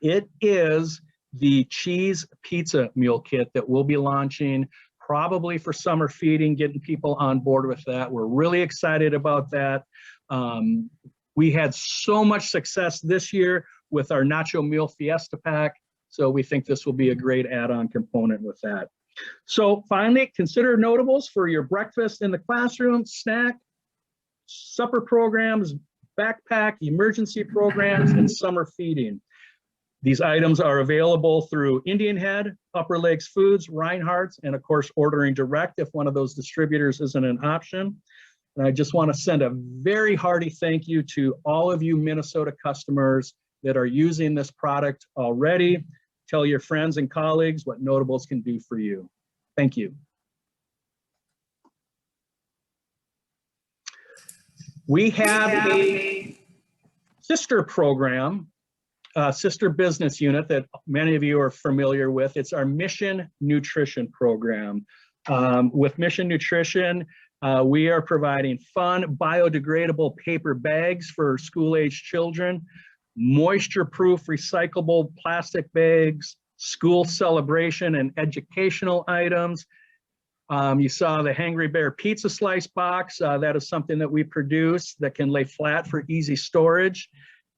It is the cheese pizza meal kit that we'll be launching probably for summer feeding, getting people on board with that. We're really excited about that. We had so much success this year with our Nacho Meal Fiesta Pack, so we think this will be a great add-on component with that. So finally, consider Notables for your breakfast in the classroom, snack, supper programs, backpack, emergency programs, and summer feeding. These items are available through Indian Head, Upper Lakes Foods, Reinhardt's, and of course, ordering direct if one of those distributors isn't an option. And I just want to send a very hearty thank you to all of you Minnesota customers that are using this product already. Tell your friends and colleagues what Notables can do for you. Thank you. We have a sister program, sister business unit that many of you are familiar with. It's our Mission Nutrition program. With Mission Nutrition, we are providing fun, biodegradable paper bags for school-age children, moisture-proof recyclable plastic bags, school celebration and educational items. You saw the Hangry Bear pizza slice box. That is something that we produce that can lay flat for easy storage.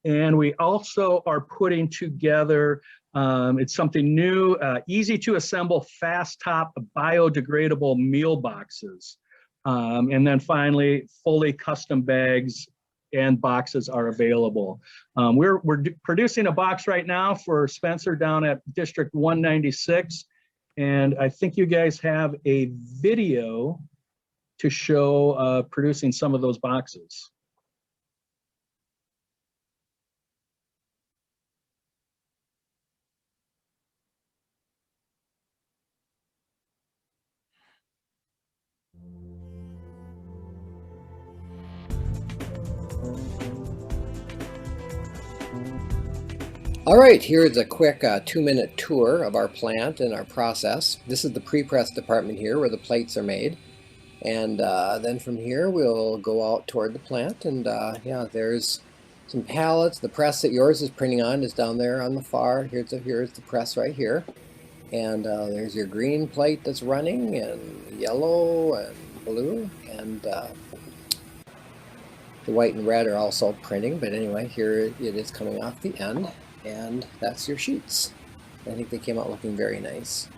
And we also are putting together, it's something new, easy to assemble, fast top biodegradable meal boxes. And then finally, fully custom bags and boxes are available. We're producing a box right now for Spencer down at District 196. And I think you guys have a video to show producing some of those boxes. All right, here's a quick 2-minute tour of our plant and our process. This is the pre-press department here where the plates are made. And then from here we'll go out toward the plant and yeah, there's some pallets. The press that yours is printing on is down there on the far. Here's the press right here. And there's your green plate that's running, and yellow and blue, and the white and red are also printing. But anyway, here it is coming off the end. And that's your sheets. I think they came out looking very nice.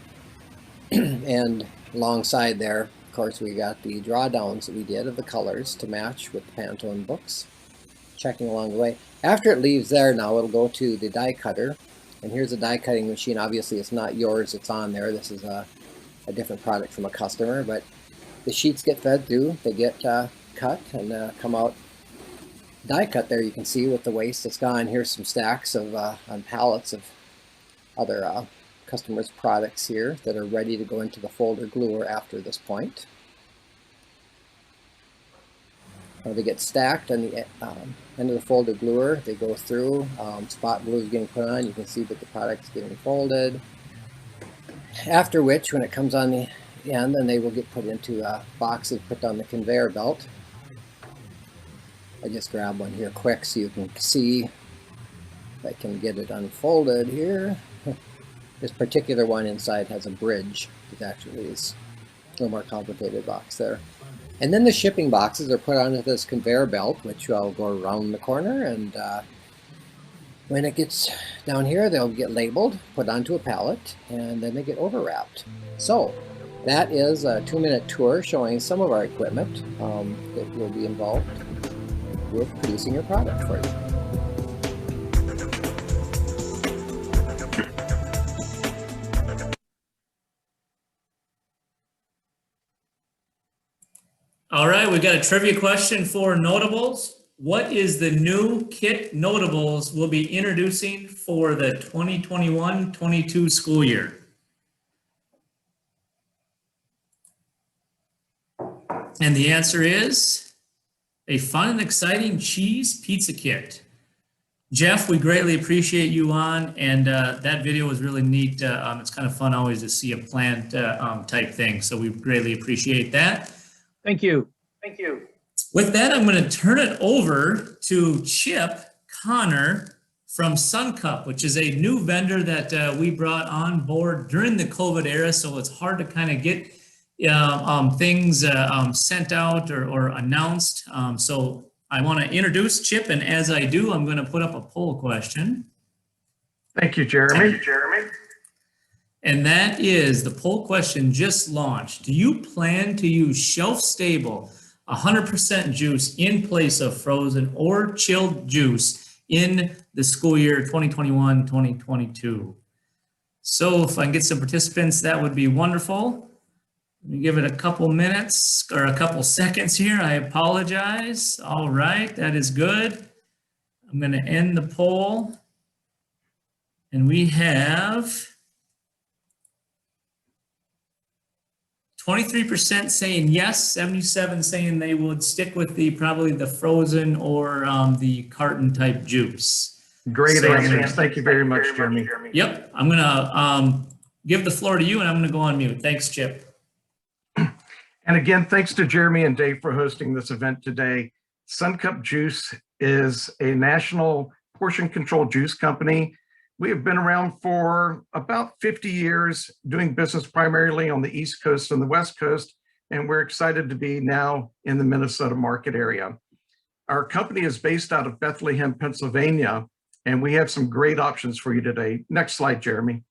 And alongside there, of course, we got the drawdowns that we did of the colors to match with the Pantone books. Checking along the way. After it leaves there now, it'll go to the die cutter. And here's a die cutting machine. Obviously, it's not yours, it's on there. This is a different product from a customer, but the sheets get fed through, they get cut and come out die cut there. You can see with the waste that's gone. Here's some stacks of on pallets of other customers' products here that are ready to go into the folder gluer after this point. They get stacked on the end of the folder gluer. They go through. Spot glue is getting put on. You can see that the product's getting folded. After which, when it comes on the end, then they will get put into boxes, put on the conveyor belt. I just grab one here quick so you can see if I can get it unfolded here. This particular one inside has a bridge. It actually is a little more complicated box there. And then the shipping boxes are put onto this conveyor belt, which will go around the corner, and when it gets down here, they'll get labeled, put onto a pallet, and then they get overwrapped. So that is a 2-minute tour showing some of our equipment that will be involved with producing your product for you. All right, we got a trivia question for Notables. what is the new kit notables we'll be introducing for the 2021-22 school year? And the answer is a fun and exciting cheese pizza kit. Jeff, we greatly appreciate you on, and that video was really neat. It's kind of fun always to see a plant type thing, so we greatly appreciate that. Thank you. Thank you. With that, I'm going to turn it over to Chip Connor from SunCup, which is a new vendor that we brought on board during the COVID era, so it's hard to kind of get things sent out or announced. So I want to introduce Chip, and as I do, I'm going to put up a poll question. Thank you, Jeremy. And that is, the poll question just launched. Do you plan to use shelf-stable 100% juice in place of frozen or chilled juice in the school year 2021-2022? So if I can get some participants, that would be wonderful. Let me give it a couple minutes or a couple seconds here. I apologize. All right, that is good. I'm going to end the poll. And we have 23% saying yes, 77 saying they would stick with probably the frozen or the carton type juice. Great answers. Thank you very much, Jeremy. Yep, I'm going to give the floor to you, and I'm going to go on mute. Thanks, Chip. And again, thanks to Jeremy and Dave for hosting this event today. SunCup Juice is a national portion control juice company. We have been around for about 50 years, doing business primarily on the East Coast and the West Coast, and we're excited to be now in the Minnesota market area. Our company is based out of Bethlehem, Pennsylvania, and we have some great options for you today. Next slide, Jeremy.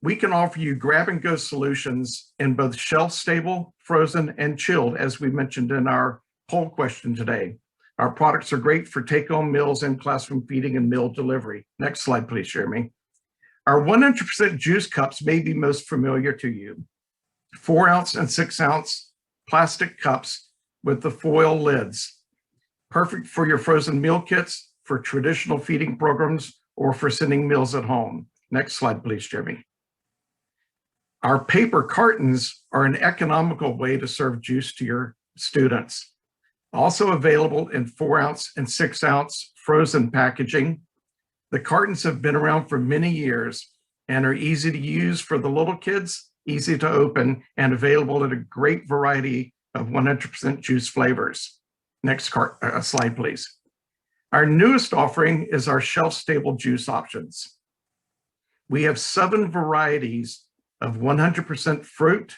We can offer you grab-and-go solutions in both shelf-stable, frozen, and chilled, as we mentioned in our poll question today. Our products are great for take-home meals and classroom feeding and meal delivery. Next slide, please, Jeremy. Our 100% juice cups may be most familiar to you. 4-ounce and 6-ounce plastic cups with the foil lids. Perfect for your frozen meal kits, for traditional feeding programs, or for sending meals at home. Next slide, please, Jeremy. Our paper cartons are an economical way to serve juice to your students. Also available in 4-ounce and 6-ounce frozen packaging. The cartons have been around for many years and are easy to use for the little kids, easy to open, and available in a great variety of 100% juice flavors. Next slide, please. Our newest offering is our shelf-stable juice options. We have 7 varieties of 100% fruit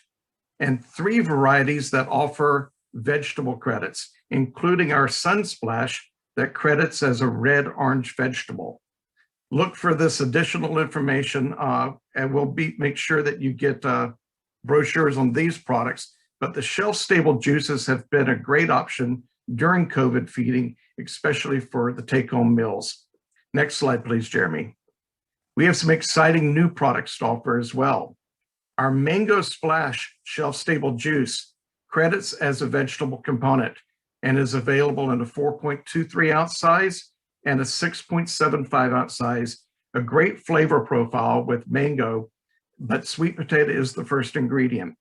and 3 varieties that offer vegetable credits, including our Sunsplash that credits as a red-orange vegetable. Look for this additional information and we'll make sure that you get brochures on these products, but the shelf-stable juices have been a great option during COVID feeding, especially for the take-home meals. Next slide, please, Jeremy. We have some exciting new products to offer as well. Our Mango Splash shelf-stable juice credits as a vegetable component and is available in a 4.23 ounce size and a 6.75 ounce size, a great flavor profile with mango, but sweet potato is the first ingredient.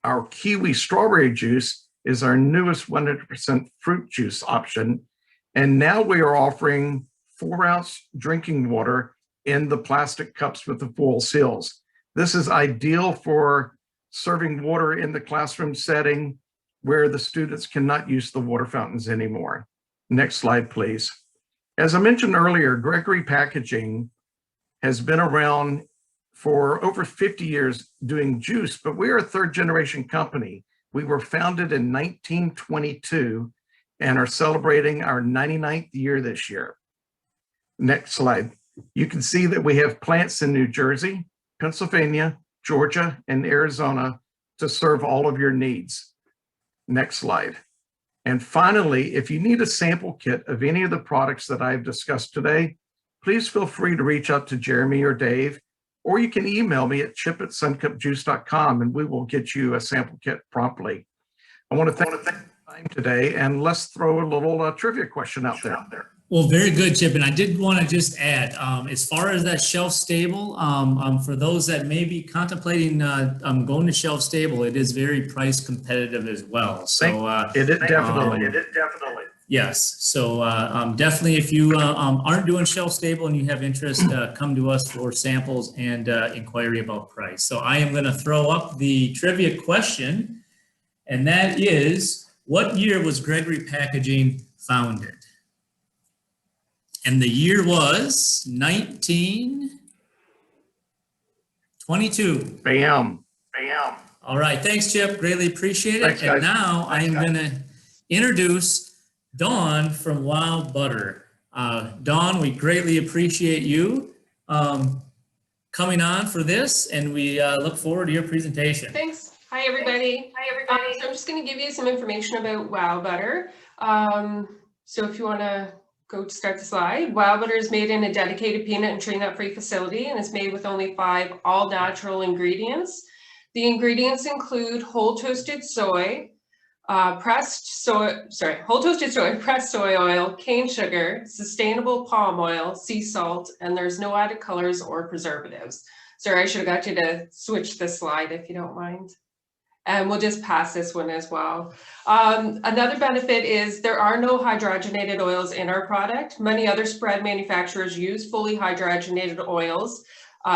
Our Kiwi Strawberry Juice is our newest 100% fruit juice option. And now we are offering 4-ounce drinking water in the plastic cups with the foil seals. This is ideal for serving water in the classroom setting where the students cannot use the water fountains anymore. Next slide, please. As I mentioned earlier, Gregory Packaging has been around for over 50 years doing juice, but we're a 3rd-generation company. We were founded in 1922 and are celebrating our 99th year this year. Next slide. You can see that we have plants in New Jersey, Pennsylvania, Georgia, and Arizona to serve all of your needs. Next slide. And finally, if you need a sample kit of any of the products that I've discussed today, please feel free to reach out to Jeremy or Dave, or you can email me at chip@suncupjuice.com and we will get you a sample kit promptly. I want to thank time today, and let's throw a little trivia question out there. Well, very good, Chip. And I did want to just add, as far as that shelf stable, for those that may be contemplating going to shelf stable, it is very price competitive as well. So it definitely. Yes. So definitely, if you aren't doing shelf stable and you have interest, come to us for samples and inquiry about price. So I am going to throw up the trivia question, and that is, what year was Gregory Packaging founded? And the year was 1922. Bam. All right. Thanks, Chip. Greatly appreciate it. Thanks, guys. And now I am going to introduce Dawn from WOWbutter. Dawn, we greatly appreciate you coming on for this, and we look forward to your presentation. Thanks. Hi, everybody. So I'm just going to give you some information about WOWbutter. So if you want to go to start the slide. WOWbutter is made in a dedicated peanut and tree nut free facility, and it's made with only 5 all natural ingredients. The ingredients include whole toasted soy, pressed soy oil, cane sugar, sustainable palm oil, sea salt, and there's no added colors or preservatives. Sorry, I should have got you to switch the slide if you don't mind. And we'll just pass this one as well. Another benefit is there are no hydrogenated oils in our product. Many other spread manufacturers use fully hydrogenated oils.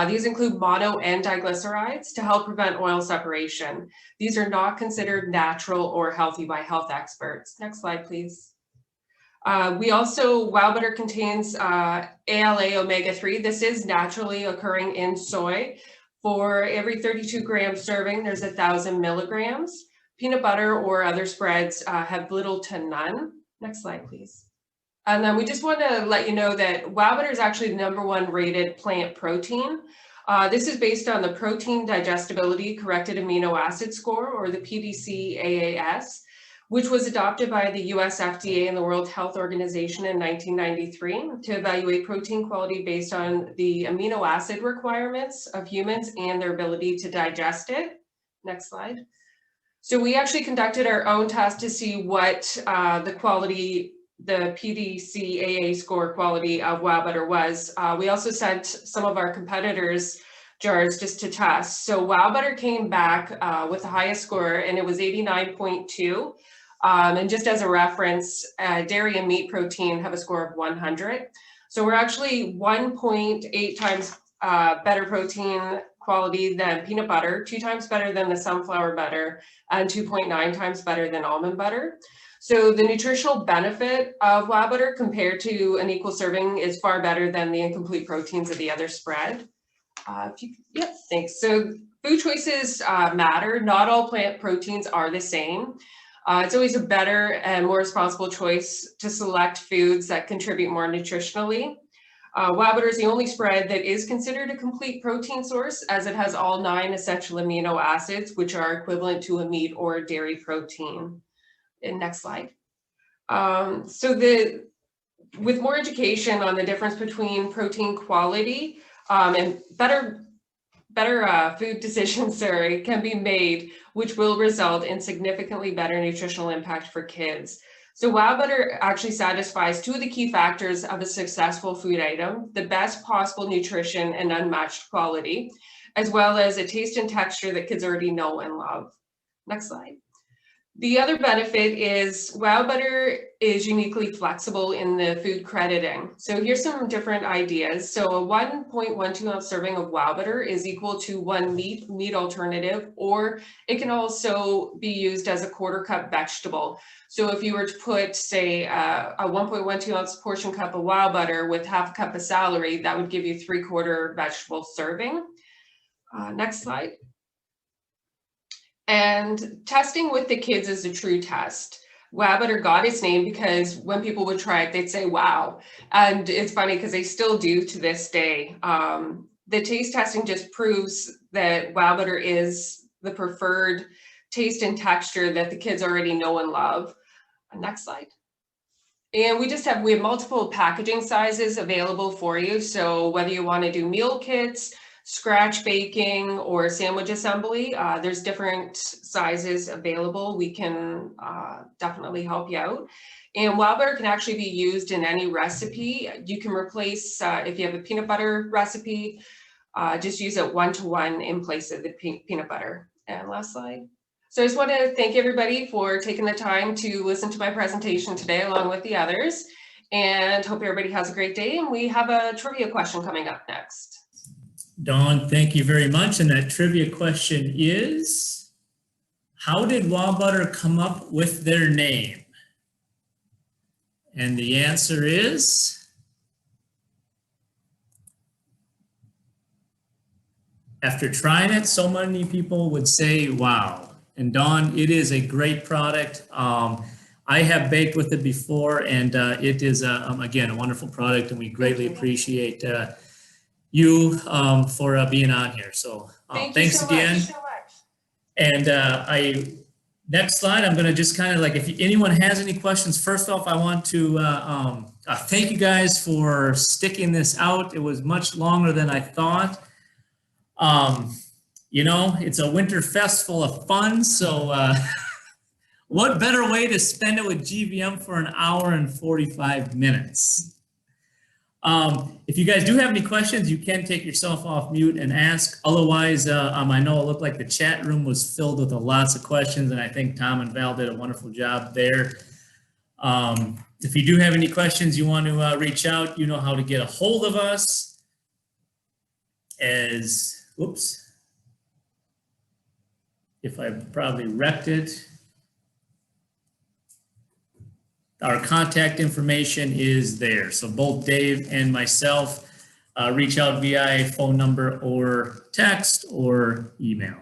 These include mono and diglycerides to help prevent oil separation. These are not considered natural or healthy by health experts. Next slide, please. WOWbutter contains ALA omega-3. This is naturally occurring in soy. For every 32 gram serving, there's 1,000 milligrams. Peanut butter or other spreads have little to none. Next slide, please. And then we just want to let you know that WOWbutter is actually the #1 rated plant protein. This is based on the Protein Digestibility Corrected Amino Acid Score, or the PDCAAS, which was adopted by the US FDA and the World Health Organization in 1993 to evaluate protein quality based on the amino acid requirements of humans and their ability to digest it. Next slide. So we actually conducted our own test to see what the PDCAA score quality of WOWbutter was. We also sent some of our competitors jars just to test. So WOWbutter came back with the highest score, and it was 89.2. And just as a reference, dairy and meat protein have a score of 100. So we're actually 1.8 times better protein quality than peanut butter, 2 times better than the sunflower butter, and 2.9 times better than almond butter. So the nutritional benefit of WOWbutter compared to an equal serving is far better than the incomplete proteins of the other spread. Thanks. So food choices matter. Not all plant proteins are the same. It's always a better and more responsible choice to select foods that contribute more nutritionally. WOWbutter is the only spread that is considered a complete protein source, as it has all 9 essential amino acids, which are equivalent to a meat or dairy protein. And next slide. With more education on the difference between protein quality and better food decisions, can be made, which will result in significantly better nutritional impact for kids. So WOWbutter actually satisfies 2 of the key factors of a successful food item: the best possible nutrition and unmatched quality, as well as a taste and texture that kids already know and love. Next slide. The other benefit is WOWbutter is uniquely flexible in the food crediting. So here's some different ideas. So a 1.12 ounce serving of WOWbutter is equal to 1 meat alternative, or it can also be used as a 1/4 cup vegetable. So if you were to put, say, a 1.12 ounce portion cup of WOWbutter with 1/2 cup of celery, that would give you 3/4 vegetable serving. Next slide. And testing with the kids is a true test. WOWbutter got its name because when people would try it, they'd say, wow. And it's funny because they still do to this day. The taste testing just proves that WOWbutter is the preferred taste and texture that the kids already know and love. Next slide. And we have multiple packaging sizes available for you. So whether you want to do meal kits, scratch baking or sandwich assembly. There's different sizes available. We can definitely help you out. And WOWbutter can actually be used in any recipe. You can replace, if you have a peanut butter recipe, just use it 1-to-1 in place of the peanut butter. And last slide. So I just want to thank everybody for taking the time to listen to my presentation today along with the others, and hope everybody has a great day. And we have a trivia question coming up next. Dawn, thank you very much. And that trivia question is, how did WOWbutter come up with their name? And the answer is, after trying it, so many people would say, wow. And Dawn, it is a great product. I have baked with it before, and it is, again, a wonderful product, and we greatly appreciate you for being on here. So thanks again. And next slide, I'm going to just kind of like, if anyone has any questions, first off, I want to thank you guys for sticking this out. It was much longer than I thought. You know, it's a Winterfest full of fun, so what better way to spend it with GVM for an hour and 45 minutes? If you guys do have any questions, you can take yourself off mute and ask. Otherwise, I know it looked like the chat room was filled with lots of questions, and I think Tom and Val did a wonderful job there. If you do have any questions you want to reach out, you know how to get a hold of us. Whoops. If I probably wrecked it. Our contact information is there. So both Dave and myself reach out via phone number or text or email.